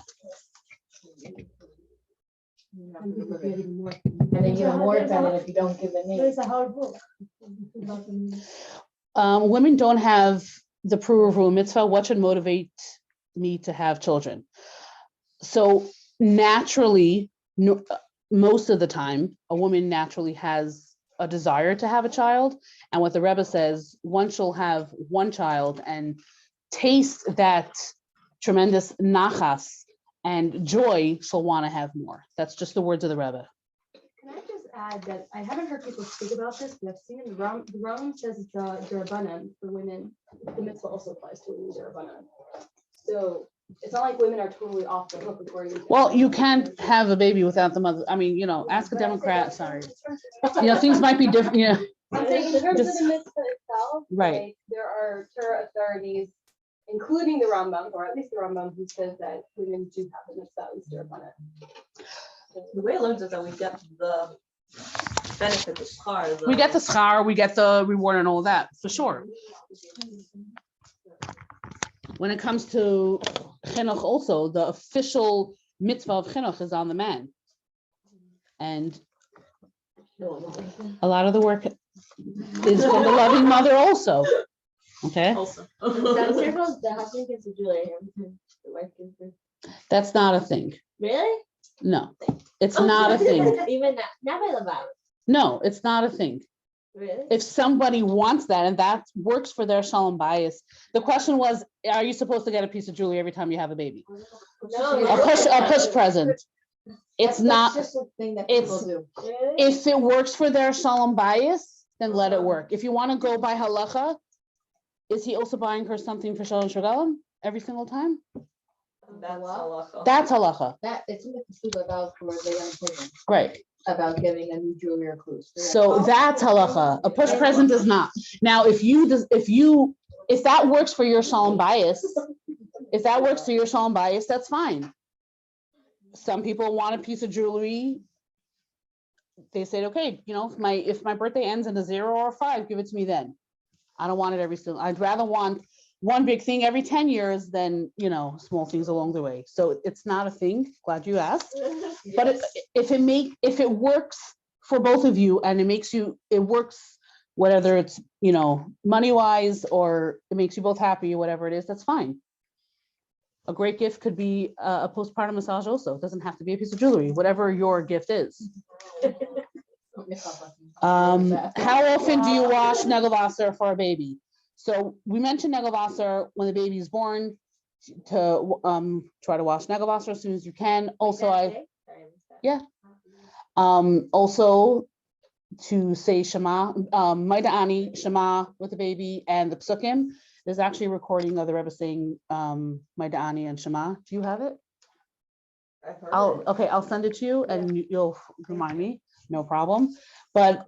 And people get even more. And then you have more offended if you don't give a name. There's a hard rule. Women don't have the pruruv mitzvah. What should motivate me to have children? So naturally, most of the time, a woman naturally has a desire to have a child. And what the Rebbe says, one shall have one child and taste that tremendous nachas and joy, she'll want to have more. That's just the words of the Rebbe. Can I just add that I haven't heard people speak about this, but I've seen the Rambam says it's a derabanan for women. The mitzvah also applies to women derabanan. So it's not like women are totally off the hook according to. Well, you can't have a baby without the mother. I mean, ask a Democrat, sorry. Things might be different, I'm saying in terms of Just- the mitzvah itself, Right. like, there are Torah authorities, including the Rambam, or at least the Rambam, who says that women do have the mitzvah at least derabanan. The way it learns is that we get the benefit the schar, though. We get the schar, we get the reward and all that, for sure. When it comes to chinuch also, the official mitzvah of chinuch is on the man. And a lot of the work is from the loving mother also. Okay, Also. The husband gets a jewelry, the wife gives her. that's not a thing. Really? No, it's not a thing. Even not by the vow. No, it's not a thing. Really? If somebody wants that and that works for their shalom bias, the question was, are you supposed to get a piece of jewelry every time you have a baby? No, A push present. It's That's not, just a thing that it's- people do. Really? if it works for their shalom bias, then let it work. If you want to go by halacha, is he also buying her something for shalom shagalim every single time? That's halacha. That's halacha, That, it's in the Kasuba about for the young children, right? about giving a new jewelry or clothes. So that's halacha. A push present is not. Now, if that works for your shalom bias, that's fine. Some people want a piece of jewelry. They said, okay, if my birthday ends in a 0 or a 5, give it to me then. I don't want it every single. I'd rather want one big thing every 10 years than small things along the way. So it's not a thing. Glad you asked. But if it works for both of you and it works, whether it's money wise or it makes you both happy or whatever it is, that's fine. A great gift could be a postpartum massage also. It doesn't have to be a piece of jewelry, whatever your gift is. How often do you wash negelwasser for a baby? So we mentioned negelwasser when the baby is born, to try to wash negelwasser as soon as you can. Also, also to say Shema, Maida'ani, Shema with the baby and the psukim. There's actually a recording of the Rebbe saying Maida'ani and Shema. Do you have it? I'll send it to you and you'll remind me, no problem. But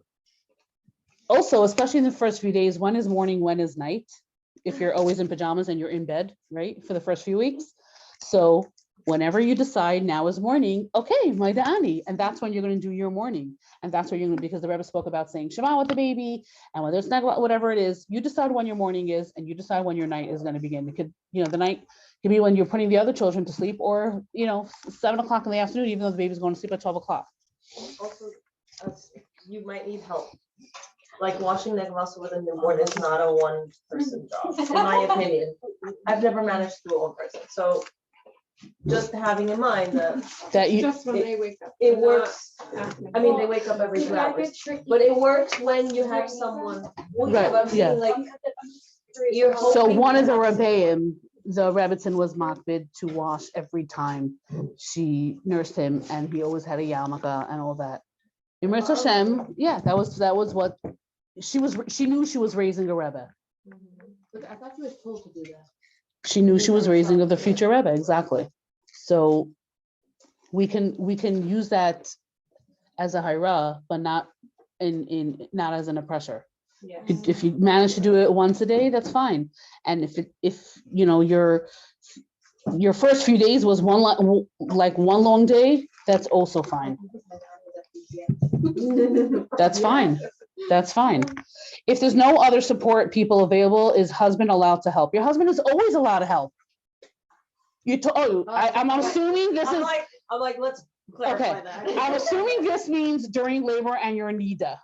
also, especially in the first few days, when is morning, when is night? If you're always in pajamas and you're in bed, right, for the first few weeks. So whenever you decide now is morning, okay, Maida'ani, and that's when you're going to do your morning. And that's where you're going to, because the Rebbe spoke about saying Shema with the baby, and whether it's whatever it is, you decide when your morning is, and you decide when your night is going to begin. It could, the night could be when you're putting the other children to sleep, or 7 o'clock in the afternoon, even though the baby's going to sleep at 12 o'clock. Also, you might need help. Like washing negelwasser with a newborn is not a one-person job, in my opinion. I've never managed to do it one person. So just having in mind that Just when they wake up. it works. After. I mean, they wake up every 2 hours, but it works when you have someone. Right, I'm saying, yeah. like, you're So hoping one of the that- Rebbeim, the Rebbitzin was makbid to wash every time she nursed him, and he always had a yarmulke and all that. In Hashem, yeah, that was what she was. She knew she was raising a Rebbe. But I thought you was told to do that. She knew she was raising the future Rebbe, exactly. So we can use that as a hira, but not not as an oppressor. Yes. If you manage to do it once a day, that's fine. And if your first few days was one long day, that's also fine. That's fine. That's fine. If there's no other support people available, is husband allowed to help? Your husband is always allowed to help. I'm assuming this is. I'm like, let's clarify Okay. that. I'm assuming this means during labor and your nida.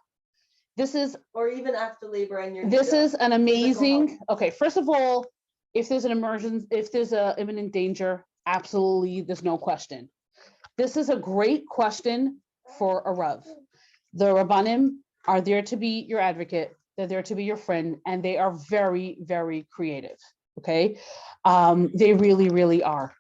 This is. Or even after labor and you're. This is an amazing. Okay, first of all, if there's an emergency, if there's an imminent danger, absolutely, there's no question. This is a great question for a Rav. The Rabbanim are there to be your advocate. They're there to be your friend, and they are very, very creative. Okay, they really, really are.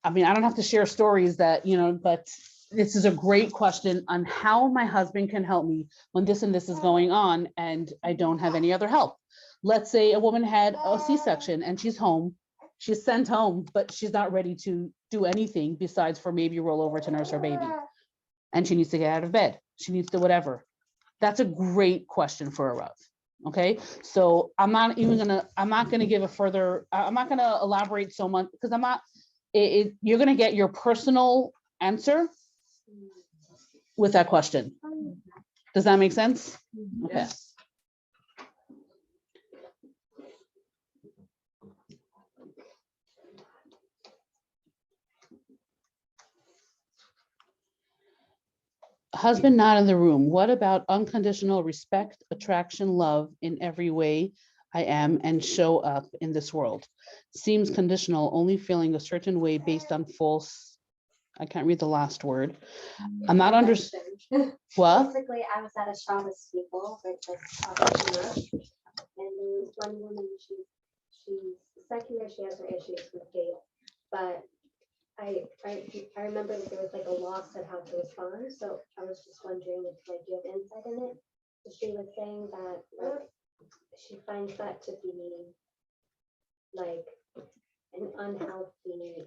I mean, I don't have to share stories that, but this is a great question on how my husband can help me when this and this is going on and I don't have any other help. Let's say a woman had a C-section and she's home, she's sent home, but she's not ready to do anything besides for maybe roll over to nurse her baby. And she needs to get out of bed. She needs to whatever. That's a great question for a Rav. Okay, so I'm not gonna give a further, I'm not gonna elaborate so much because I'm not, you're gonna get your personal answer with that question. Does that make sense? Okay. Yes. Husband not in the room. What about unconditional respect, attraction, love in every way I am and show up in this world? Seems conditional, only feeling a certain way based on false. I can't read the last word. I'm not under. What? Basically, I was at a Shabbos people with this entrepreneur, and there was one woman, she's secular, she has her issues with faith, but I remember that there was like a law said how to respond, so I was just wondering if like you have insight in it. So she was saying that like, she finds that to be like an unhealthy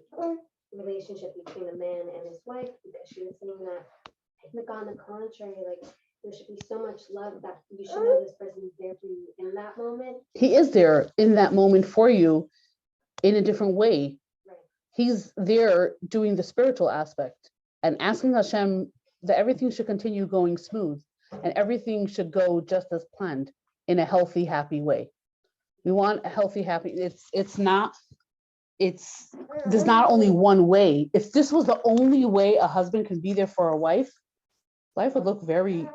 relationship between a man and his wife, because she was saying that like on the contrary, like there should be so much love that you should know this person is there for you in that moment. He is there in that moment for you in a different way. Right. He's there doing the spiritual aspect and asking Hashem that everything should continue going smooth and everything should go just as planned in a healthy, happy way. We want a healthy, happy, there's not only one way. If this was the only way a husband can be there for a wife, life would look very,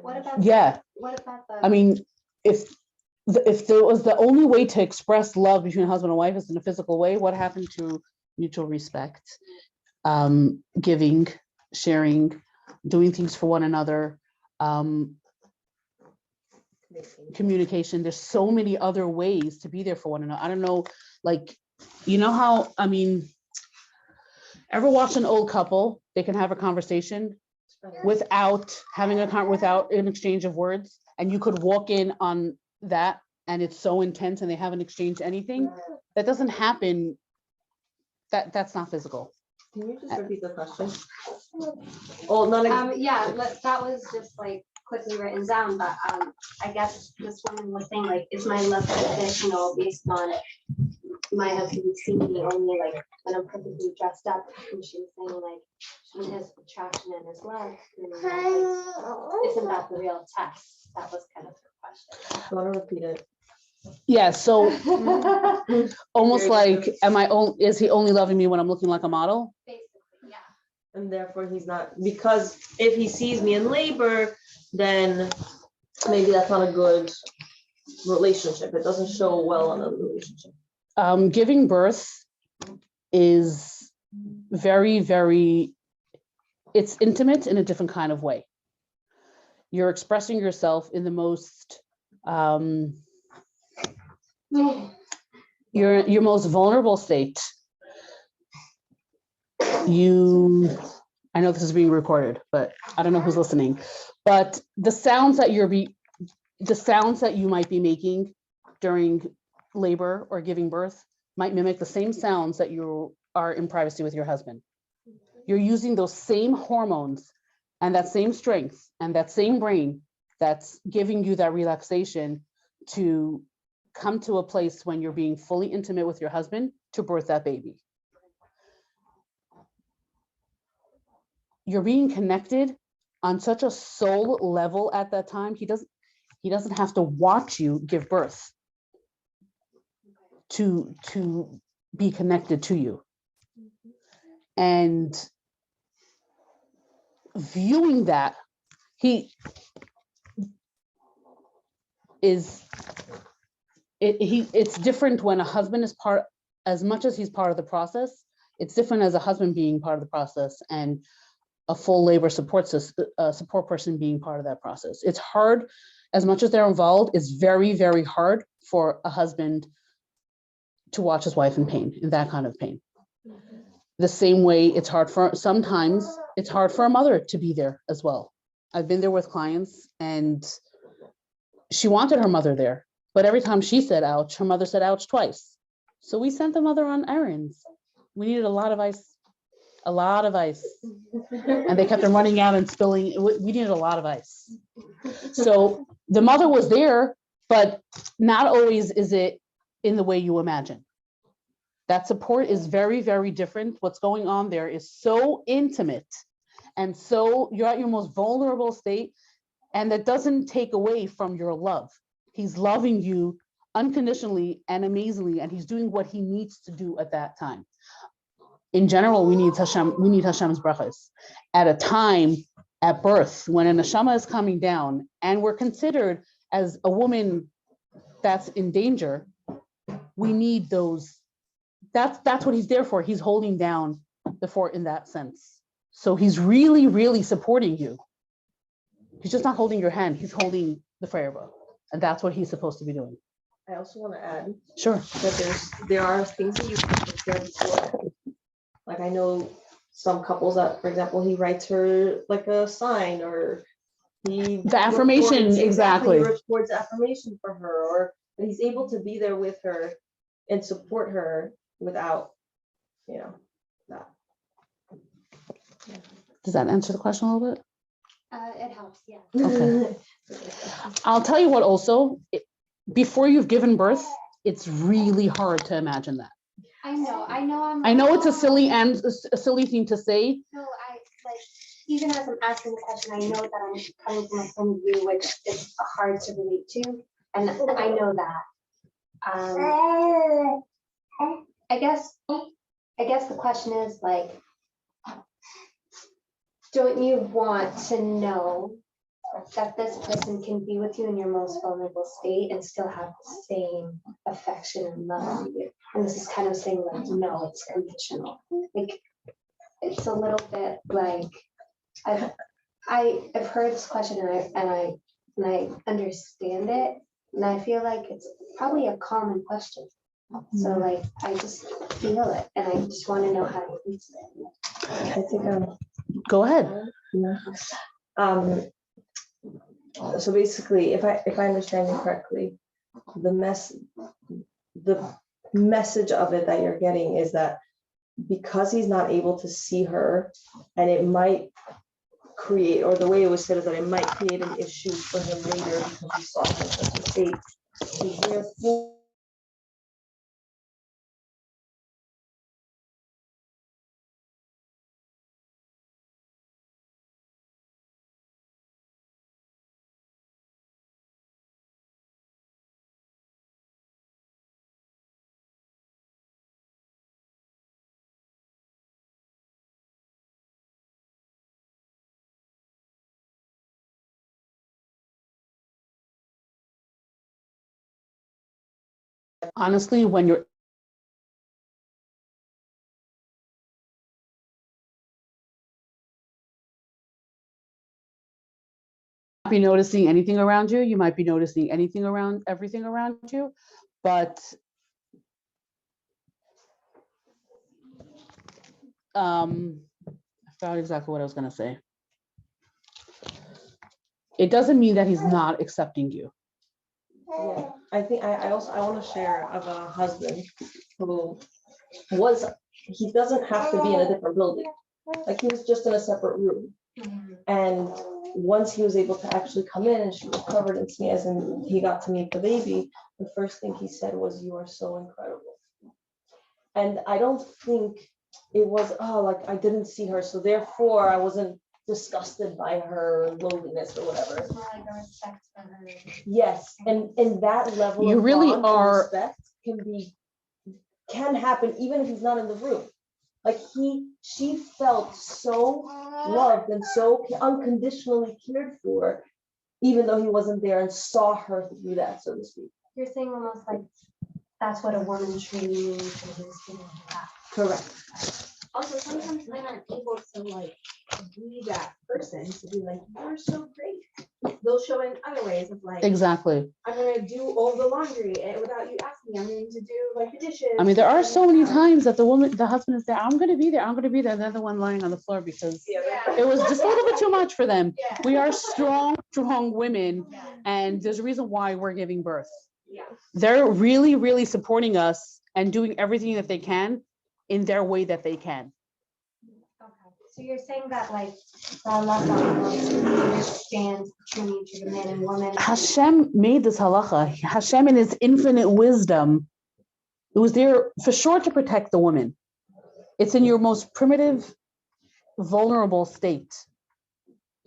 What about yeah. what about the I mean, if there was the only way to express love between husband and wife is in a physical way, what happened to mutual respect, giving, sharing, doing things for one another, communication? There's so many other ways to be there for one another. I don't know, like, you know how, I mean, ever watch an old couple, they can have a conversation without having without an exchange of words, and you could walk in on that and it's so intense and they haven't exchanged anything. That doesn't happen. That's not physical. Can you just repeat the question? Oh, not yeah, that was just like quickly written down, but I guess this woman was saying like, is my love conditional based on my husband seeing me only like when I'm perfectly dressed up? And she was saying like, when his attraction and his love, you know, like, isn't that the real test? That was kind of her question. I want to repeat it. Yeah, so almost like, is he only loving me when I'm looking like a model? Basically, yeah. And therefore he's not, because if he sees me in labor, then maybe that's not a good relationship. It doesn't show well on a relationship. Giving birth is very, very, it's intimate in a different kind of way. You're expressing yourself in the most, your most vulnerable state. I know this is being recorded, but I don't know who's listening. But the sounds that you might be making during labor or giving birth might mimic the same sounds that you are in privacy with your husband. You're using those same hormones and that same strength and that same brain that's giving you that relaxation to come to a place when you're being fully intimate with your husband to birth that baby. You're being connected on such a soul level at that time. He doesn't have to watch you give birth to be connected to you. And viewing that, it's different when a husband is part, as much as he's part of the process, it's different as a husband being part of the process and a full labor support person being part of that process. It's hard, as much as they're involved, it's very, very hard for a husband to watch his wife in pain, in that kind of pain. The same way sometimes it's hard for a mother to be there as well. I've been there with clients and she wanted her mother there, but every time she said ouch, her mother said ouch twice. So we sent the mother on errands. We needed a lot of ice. And they kept on running out and spilling. We needed a lot of ice. So the mother was there, but not always is it in the way you imagine. That support is very, very different. What's going on there is so intimate And so you're at your most vulnerable state, and that doesn't take away from your love. He's loving you unconditionally and amazingly, and he's doing what he needs to do at that time. In general, we need Hashem's brachas. At a time, at birth, when a neshama is coming down, and we're considered as a woman that's in danger, we need those. That's what he's there for. He's holding down the fort in that sense. So he's really, really supporting you. He's just not holding your hand. He's holding the fire, and that's what he's supposed to be doing. I also want to add Sure. that there are things that you can prepare before. Like I know some couples that, for example, he writes her like a sign, or the affirmation, exactly. He records affirmation for her, or that he's able to be there with her and support her without, that. Does that answer the question a little bit? It helps, yeah. Okay. I'll tell you what also, before you've given birth, it's really hard to imagine that. I know. I know it's a silly thing to say. No, I like, even as I'm asking the question, I know that I'm coming from a point of view which is hard to relate to, and I know that. I guess the question is like, don't you want to know that this person can be with you in your most vulnerable state and still have the same affection and love for you? And this is kind of saying like, no, it's conditional. Like, it's a little bit like, I've heard this question and I understand it, and I feel like it's probably a common question. So like, I just feel it, and I just want to know how to answer it. I think Go ahead. So basically, if I understand you correctly, the message of it that you're getting is that because he's not able to see her, and it might create, or the way it was said is that it might create an issue for him later because he saw her in such a state. So therefore, Honestly, when you're be noticing anything around you, you might be noticing everything around you, but I forgot exactly what I was going to say. It doesn't mean that he's not accepting you. yeah, I think I want to share of a husband who he doesn't have to be in a different building. Like he was just in a separate room. And once he was able to actually come in and she was covered in smears and he got to meet the baby, the first thing he said was, "You are so incredible." And I don't think it was, like I didn't see her, so therefore I wasn't disgusted by her loneliness or whatever. It's more like a respect for her. Yes, and that level You of really bond and are- respect can happen even if he's not in the room. Like she felt so loved and so unconditionally cared for, even though he wasn't there, and saw her through that, so to speak. You're saying almost like that's what a woman truly means in his that. Correct. Also, sometimes men aren't able to like be that person to be like, you're so great. They'll show in other ways of like, Exactly. I'm gonna do all the laundry without you asking me. I'm going to do like the dishes. I mean, there are so many times that the husband is there, I'm going to be there. They're the one lying on the floor because it was just a little bit too much for them. Yeah. We are strong women, and there's a reason why we're giving birth. Yeah. They're really, really supporting us and doing everything that they can in their way that they can. Okay. So you're saying that like Allah understands the true nature of the man and woman. Hashem made this halacha. Hashem, in his infinite wisdom, it was there for sure to protect the woman. It's in your most primitive, vulnerable state.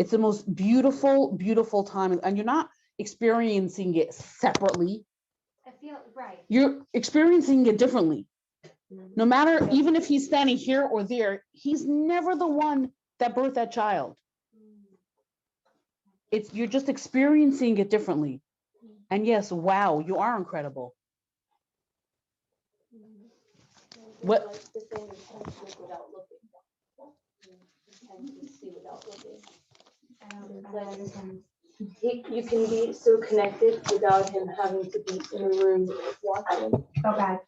It's the most beautiful, beautiful time. And you're not experiencing it separately. I feel right. You're experiencing it differently. No matter, even if he's standing here or there, he's never the one that birthed that child. You're just experiencing it differently. And yes, wow, you are incredible. What? Like the saying, you can't look without looking. You can see without looking. You can be so connected without him having to be in a room watching. Okay.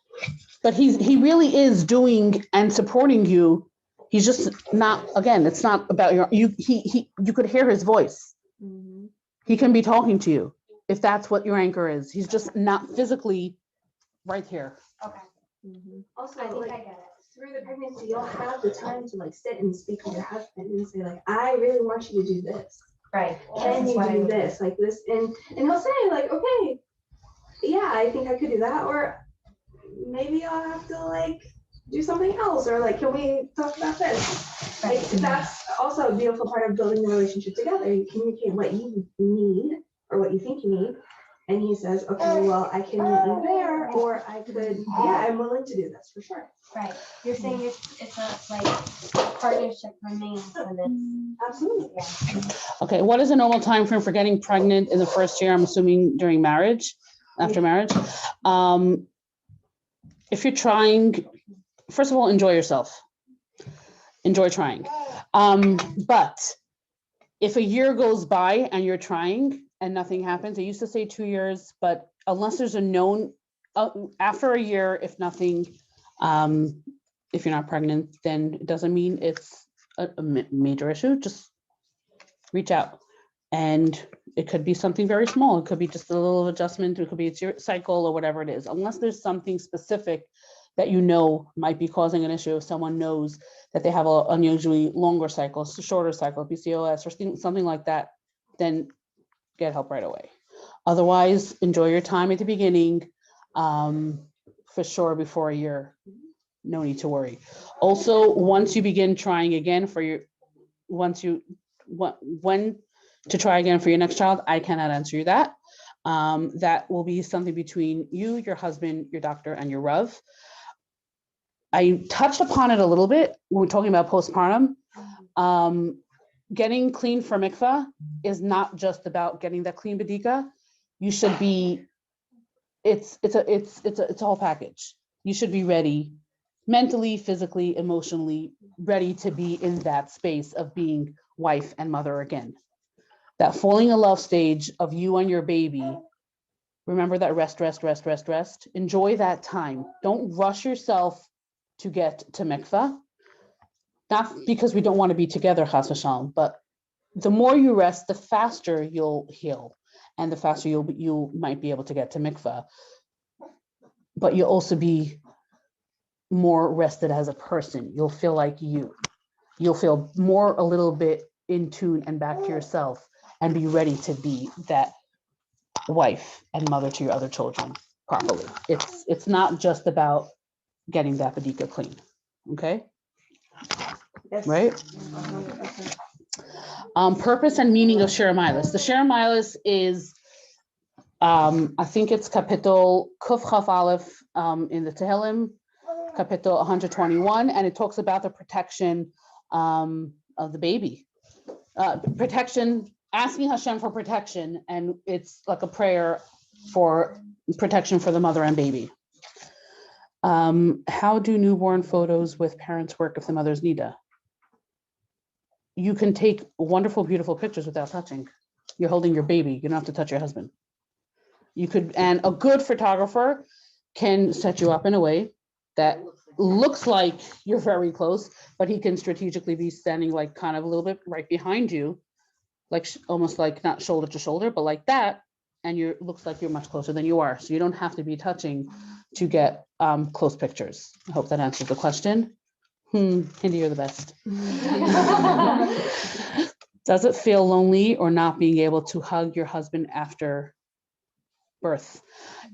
But he really is doing and supporting you. He's just not, again, it's not about you could hear his voice. He can be talking to you if that's what your anchor is. He's just not physically right here. Okay. Also, I think like, I get it. through the pregnancy, you'll have the time to like sit and speak with your husband and say like, I really want you to do this. Right. Can you do this, like this? And he'll say like, okay, yeah, I think I could do that. Or maybe I'll have to like do something else. Or like, can we talk about this? Like, that's also a beautiful part of building the relationship together. You communicate what you need or what you think you need. And he says, okay, well, I can meet you there, or I could, yeah, I'm willing to do this for sure. Right. You're saying it's a like partnership remains when it's Absolutely. Okay, what is a normal time frame for getting pregnant in the first year? I'm assuming during marriage, after marriage. If you're trying, first of all, enjoy yourself. Enjoy trying. But if a year goes by and you're trying and nothing happens, I used to say 2 years, but unless there's a known, after a year, if nothing, if you're not pregnant, then it doesn't mean it's a major issue. Just reach out. And it could be something very small. It could be just a little adjustment. It could be it's your cycle or whatever it is. Unless there's something specific that you know might be causing an issue. If someone knows that they have an unusually longer cycle, shorter cycle, PCOS, or something like that, then get help right away. Otherwise, enjoy your time at the beginning, for sure, before a year. No need to worry. Also, once you begin trying again when to try again for your next child, I cannot answer you that. That will be something between you, your husband, your doctor, and your Rav. I touched upon it a little bit when we're talking about postpartum. Getting clean for mikvah is not just about getting that clean bedika. You should be, it's a whole package. You should be ready mentally, physically, emotionally, ready to be in that space of being wife and mother again. That falling in love stage of you and your baby. Remember that rest. Enjoy that time. Don't rush yourself to get to mikvah. Not because we don't want to be together, chas v'shalom, but the more you rest, the faster you'll heal, and the faster you might be able to get to mikvah. But you'll also be more rested as a person. You'll feel like you'll feel more a little bit in tune and back to yourself, and be ready to be that wife and mother to your other children properly. It's not just about getting that bedika clean, okay? Yes. Right? 100%. Purpose and meaning of Shir Milas. The Shir Milas is, I think it's Kapitel Kuf Chaf Aleph in the Tehillim, Kapitel 121, and it talks about the protection of the baby. Protection, asking Hashem for protection, and it's like a prayer for protection for the mother and baby. How do newborn photos with parents work if the mother's nida? You can take wonderful, beautiful pictures without touching. You're holding your baby. You don't have to touch your husband. You could, and a good photographer can set you up in a way that looks like you're very close, but he can strategically be standing like kind of a little bit right behind you, like almost like not shoulder to shoulder, but like that. And you looks like you're much closer than you are. So you don't have to be touching to get close pictures. I hope that answers the question. Hindy, you're the best. Does it feel lonely or not being able to hug your husband after birth?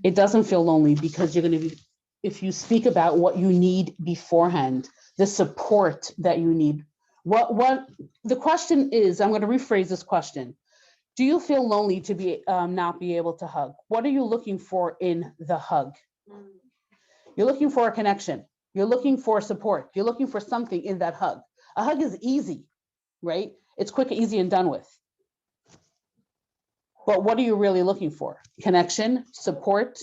It doesn't feel lonely because you're going to be, if you speak about what you need beforehand, the support that you need What the question is, I'm going to rephrase this question. Do you feel lonely to be not be able to hug? What are you looking for in the hug? You're looking for a connection. You're looking for support. You're looking for something in that hug. A hug is easy, right? It's quick, easy, and done with. But what are you really looking for? Connection, support.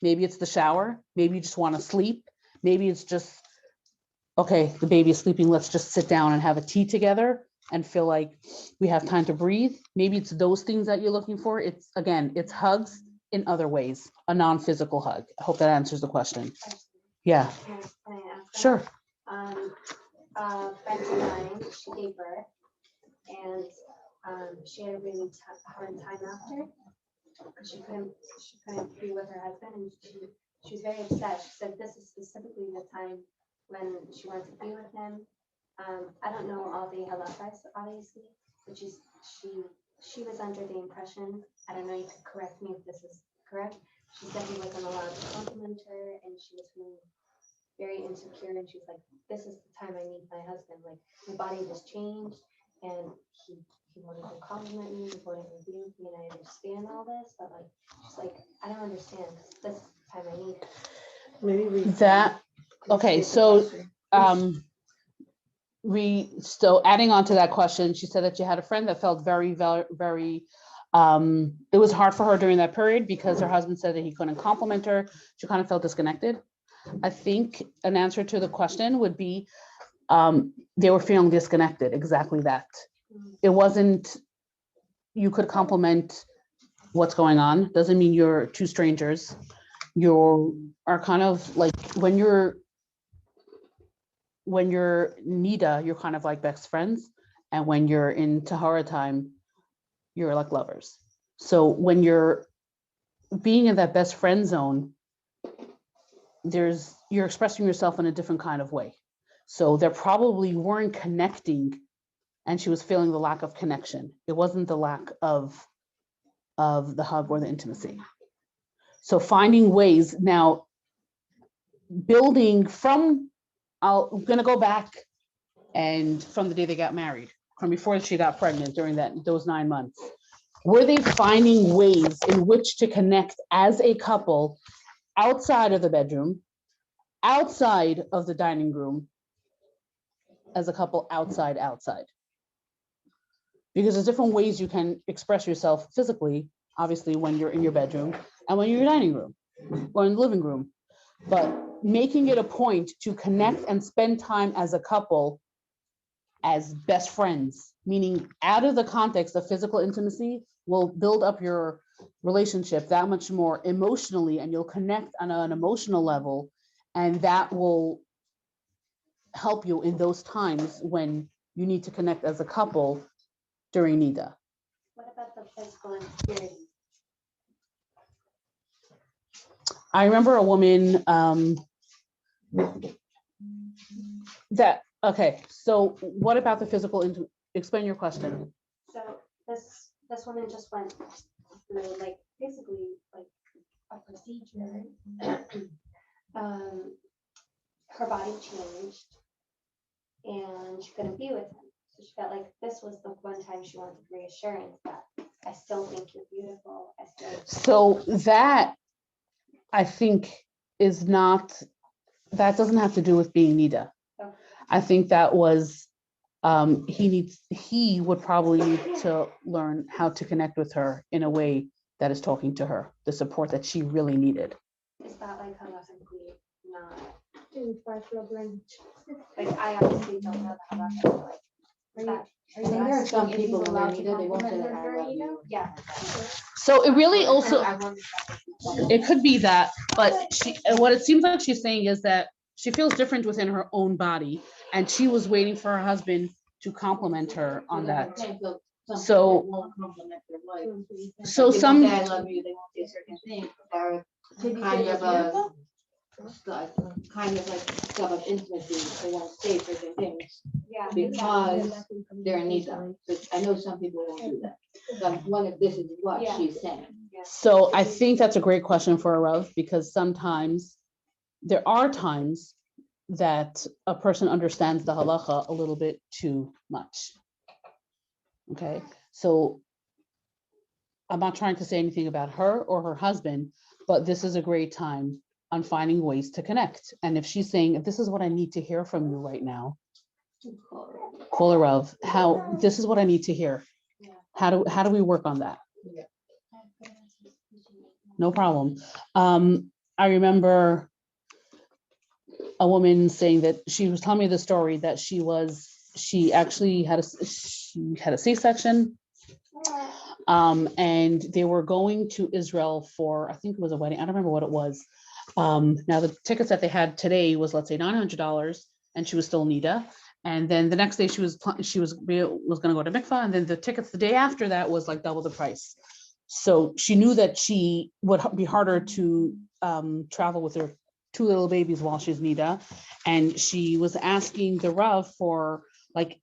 Maybe it's the shower. Maybe you just want to sleep. Maybe it's just, okay, the baby is sleeping. Let's just sit down and have a tea together and feel like we have time to breathe. Maybe it's those things that you're looking for. It's, again, it's hugs in other ways, a non-physical hug. I hope that answers the question. Yeah, Can I ask that? sure. A friend of mine, she gave birth, and she had a really hard time after. She couldn't be with her husband, and she was very upset. She said this is specifically the time when she wanted to be with him. I don't know all the halachas, obviously, but she was under the impression, I don't know, you could correct me if this is correct. She said he wasn't allowed to compliment her, and she was feeling very insecure, and she's like, this is the time I need my husband. Like, my body has changed, and he wanted to compliment me, he wanted to be with me, and I understand all this, but like, she's like, I don't understand. This is the time I need it. Maybe That, okay, so so adding on to that question, she said that she had a friend that felt very, very, it was hard for her during that period because her husband said that he couldn't compliment her. She kind of felt disconnected. I think an answer to the question would be, they were feeling disconnected, exactly that. It wasn't, you could compliment what's going on, doesn't mean you're two strangers. You are kind of like, when you're Nida, you're kind of like best friends. And when you're in Tahara time, you're like lovers. So when you're being in that best friend zone, you're expressing yourself in a different kind of way. So they probably weren't connecting, and she was feeling the lack of connection. It wasn't the lack of the hug or the intimacy. So finding ways now, building from, I'm gonna go back and from the day they got married, from before she got pregnant during those 9 months, were they finding ways in which to connect as a couple outside of the bedroom, outside of the dining room, as a couple outside? Because there's different ways you can express yourself physically, obviously when you're in your bedroom and when you're in your dining room or in the living room, but making it a point to connect and spend time as a couple as best friends, meaning out of the context of physical intimacy, will build up your relationship that much more emotionally, and you'll connect on an emotional level, and that will help you in those times when you need to connect as a couple during Nida. What about the physical insecurity? I remember a woman okay, so what about the physical, explain your question. So this woman just went through like basically like a procedure. Her body changed, and she couldn't be with him. So she felt like this was the one time she wanted reassurance that I still think you're beautiful. So that, I think, is not, that doesn't have to do with being Nida. Okay. I think that was, he would probably need to learn how to connect with her in a way that is talking to her, the support that she really needed. Is that like halachically not? Like, I obviously don't know the halacha, like, is that? I think there are some people who are needed, they won't say like, I love you. Yeah. So it really also, it could be that, but what it seems like she's saying is that she feels different within her own body, and she was waiting for her husband to compliment her on that. So, so some, I love you, they won't say certain things. They're kind of like stuff of intimacy, they won't say certain things Yeah. because they're in need of. But I know some people won't do that. So I'm wondering if this is what Yeah. she's saying. so I think that's a great question for a Rav, because sometimes there are times that a person understands the halacha a little bit too much. Okay, so I'm not trying to say anything about her or her husband, but this is a great time on finding ways to connect. And if she's saying, this is what I need to hear from you right now, call her of how this is what I need to hear. How do we work on that? No problem. I remember a woman saying that she was telling me the story that she actually had a C-section, and they were going to Israel for, I think it was a wedding. I don't remember what it was. Now the tickets that they had today was, let's say, $900, and she was still Nida. And then the next day she was going to go to mikvah, and then the tickets the day after that was like double the price. So she knew that she would be harder to travel with her 2 little babies while she's Nida, and she was asking the Rav for like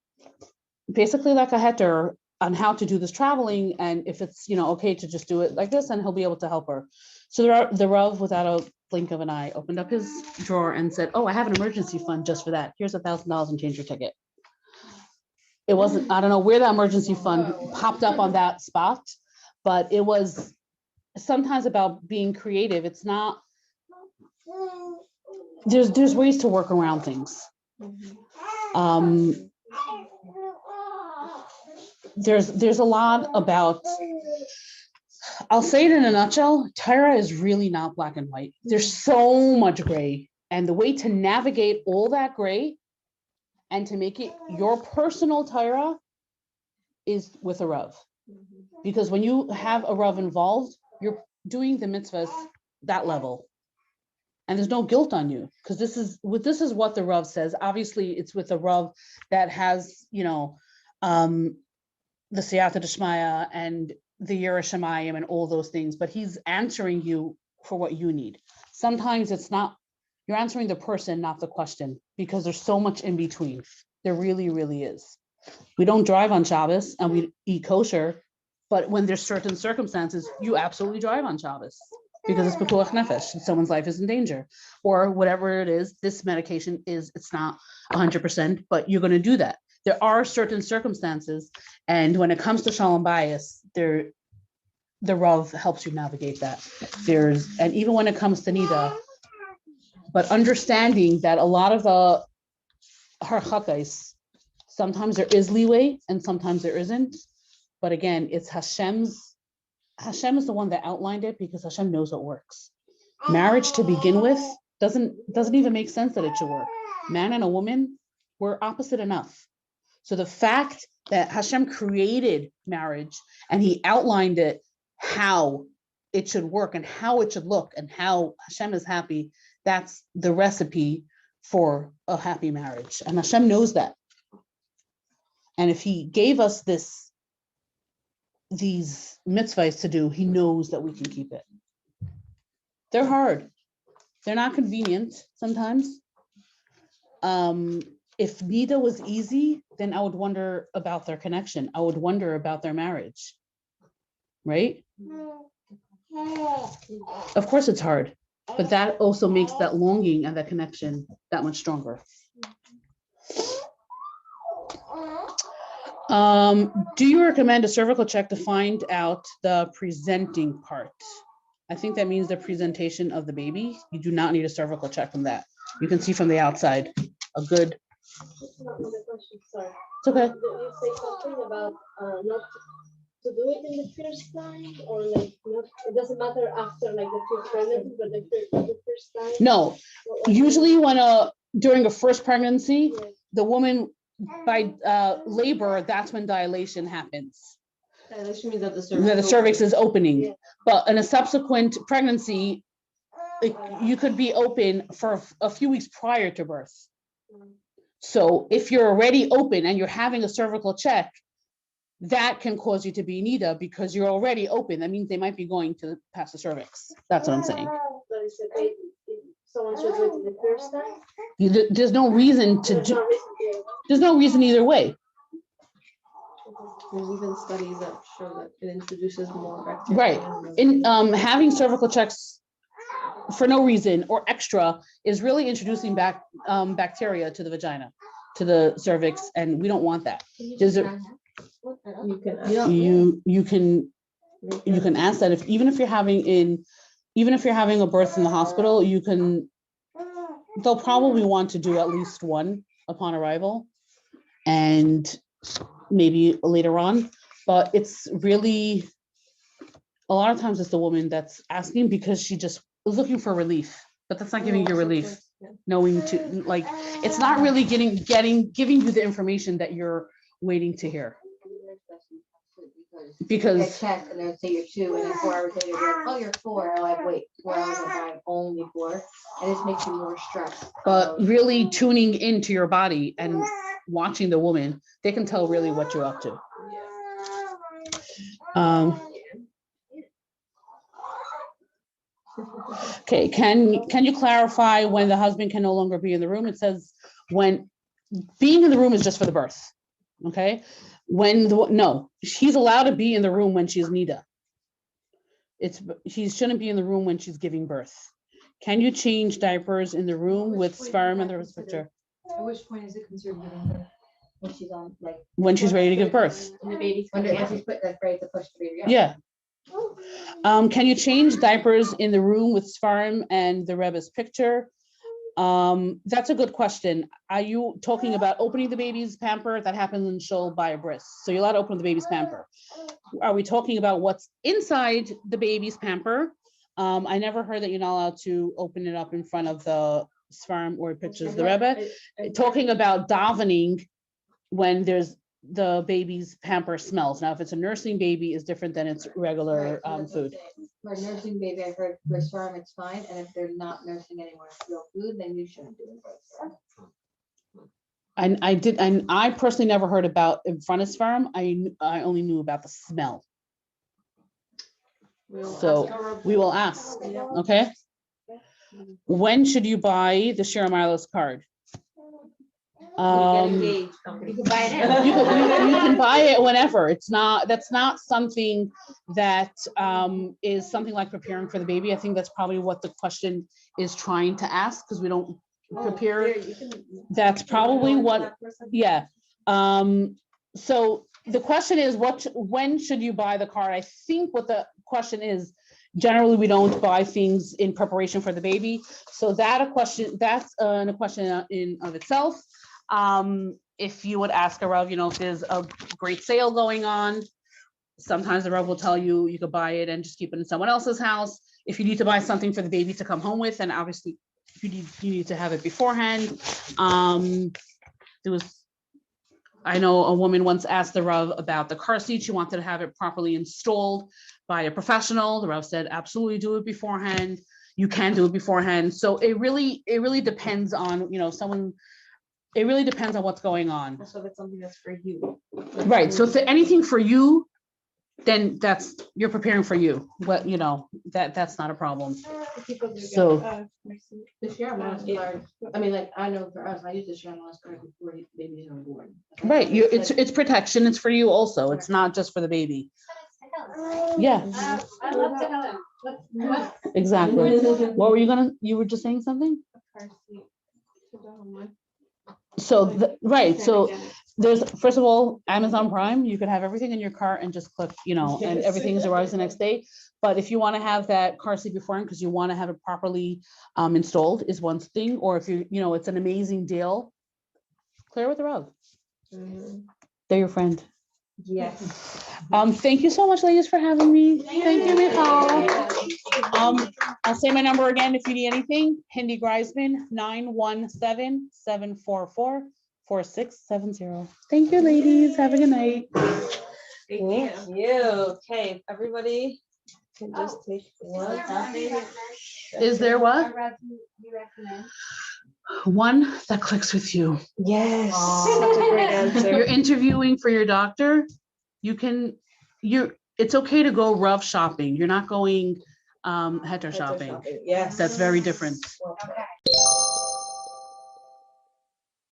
basically like a heter on how to do this traveling, and if it's okay to just do it like this, and he'll be able to help her. So the Rav, without a blink of an eye, opened up his drawer and said, "Oh, I have an emergency fund just for that. Here's $1,000 and change your ticket." It wasn't, I don't know where that emergency fund popped up on that spot, but it was sometimes about being creative. It's not, there's ways to work around things. There's a lot about, I'll say it in a nutshell, Torah is really not black and white. There's so much gray, and the way to navigate all that gray and to make it your personal Torah is with a Rav. Because when you have a Rav involved, you're doing the mitzvahs that level. And there's no guilt on you, because this is what the Rav says. Obviously, it's with a Rav that has, the Siyata D'Shmaya and the Yerushalayim and all those things, but he's answering you for what you need. Sometimes it's not, you're answering the person, not the question, because there's so much in between. There really, really is. We don't drive on Shabbos and we eat kosher, but when there's certain circumstances, you absolutely drive on Shabbos because it's pekuach nefesh and someone's life is in danger, or whatever it is. This medication it's not 100%, but you're going to do that. There are certain circumstances, and when it comes to shalom bayis, the Rav helps you navigate that. And even when it comes to Nida, but understanding that a lot of the harchakais, sometimes there is leeway and sometimes there isn't. But again, it's Hashem is the one that outlined it, because Hashem knows what works. Marriage to begin with doesn't even make sense that it should work. Man and a woman were opposite enough. So the fact that Hashem created marriage and he outlined it, how it should work and how it should look and how Hashem is happy, that's the recipe for a happy marriage. And Hashem knows that. And if he gave us these mitzvahs to do, he knows that we can keep it. They're hard. They're not convenient sometimes. If Nida was easy, then I would wonder about their connection. I would wonder about their marriage, right? Of course it's hard, but that also makes that longing and that connection that much stronger. Do you recommend a cervical check to find out the presenting part? I think that means the presentation of the baby. You do not need a cervical check from that. You can see from the outside a good. That's not the question, sorry. It's okay. You say something about not to do it in the first time, or like not, it doesn't matter after like the first pregnancy, but the first time? No, usually during a first pregnancy, the woman by labor, that's when dilation happens. Dilation means that the cervix is opening, but in a subsequent pregnancy, you could be open for a few weeks prior to birth. So if you're already open and you're having a cervical check, that can cause you to be Nida because you're already open. That means they might be going to past the cervix. That's what I'm saying. So it's okay if someone should do it the first time? There's no reason to do. There's no reason either way. There's even studies that show that it introduces more bacteria. Right. In having cervical checks for no reason or extra is really introducing bacteria to the vagina, to the cervix, and we don't want that. There's a, You can. you can ask that even if you're having a birth in the hospital, they'll probably want to do at least one upon arrival and maybe later on, but it's really, a lot of times it's the woman that's asking because she just is looking for relief, but that's not giving you relief. Knowing to, like, it's not really giving you the information that you're waiting to hear. Because check and they'll say you're 2, and then 4 hours later, they're like, oh, you're 4. I'm like, wait, 4 hours and I'm only 4. And this makes you more stressed. But really tuning into your body and watching the woman, they can tell really what you're up to. Okay, can you clarify when the husband can no longer be in the room? It says when being in the room is just for the birth. Okay, no, she's allowed to be in the room when she's NIDA. She shouldn't be in the room when she's giving birth. Can you change diapers in the room with sperm and the picture? At which point is it considered giving birth? When she's on, like, When she's ready to give birth. And the baby's when coming out. she's put that ready to push the baby out. Yeah. Can you change diapers in the room with sperm and the Rebbe's picture? That's a good question. Are you talking about opening the baby's pamper? That happens in shul by a bris. So you're allowed to open the baby's pamper. Are we talking about what's inside the baby's pamper? I never heard that you're not allowed to open it up in front of the sperm or pictures of the Rebbe. Talking about davening when there's the baby's pamper smells. Now, if it's a nursing baby, is different than its regular food. For a nursing baby, I heard for sperm it's fine, and if they're not nursing anymore, it's real food, then you shouldn't do it. And I personally never heard about in front of sperm. I only knew about the smell. So we will ask. Okay. When should you buy the Shira Milos card? You can buy it now. You can buy it whenever. That's not something that is something like preparing for the baby. I think that's probably what the question is trying to ask, because we don't prepare. That's probably what, yeah. So the question is, when should you buy the card? I think what the question is, generally we don't buy things in preparation for the baby. So that's a question in of itself. If you would ask a Rav, if there's a great sale going on, sometimes the Rav will tell you you could buy it and just keep it in someone else's house. If you need to buy something for the baby to come home with, and obviously you need to have it beforehand. I know a woman once asked the Rav about the car seat. She wanted to have it properly installed by a professional. The Rav said, absolutely do it beforehand. You can do it beforehand. So it really depends on, it really depends on what's going on. So if it's something that's for you. Right. So if it's anything for you, then you're preparing for you. What, that's not a problem. So The Shira Milos card, I mean, like, I know for us, I use the Shira Milos card before babies are born. right, it's protection. It's for you also. It's not just for the baby. Yeah, I love Kallah. exactly. What were you were just saying something? So right, so there's, first of all, Amazon Prime, you could have everything in your car and just click, and everything arrives the next day. But if you want to have that car seat beforehand because you want to have it properly installed is one thing, or if it's an amazing deal, clear with the Rav. They're your friend. Yes. Thank you so much, ladies, for having me. Thank you, Michal. I'll say my number again if you need anything. Hindy Greisman, 917-744-4670. Thank you, ladies. Have a good night. Thank you. Okay, everybody can just take one. Is there what? You recommend? One that clicks with you. Yes. Such a great answer. You're interviewing for your doctor. It's okay to go Rav shopping. You're not going heter shopping. Yes. That's very different. Okay.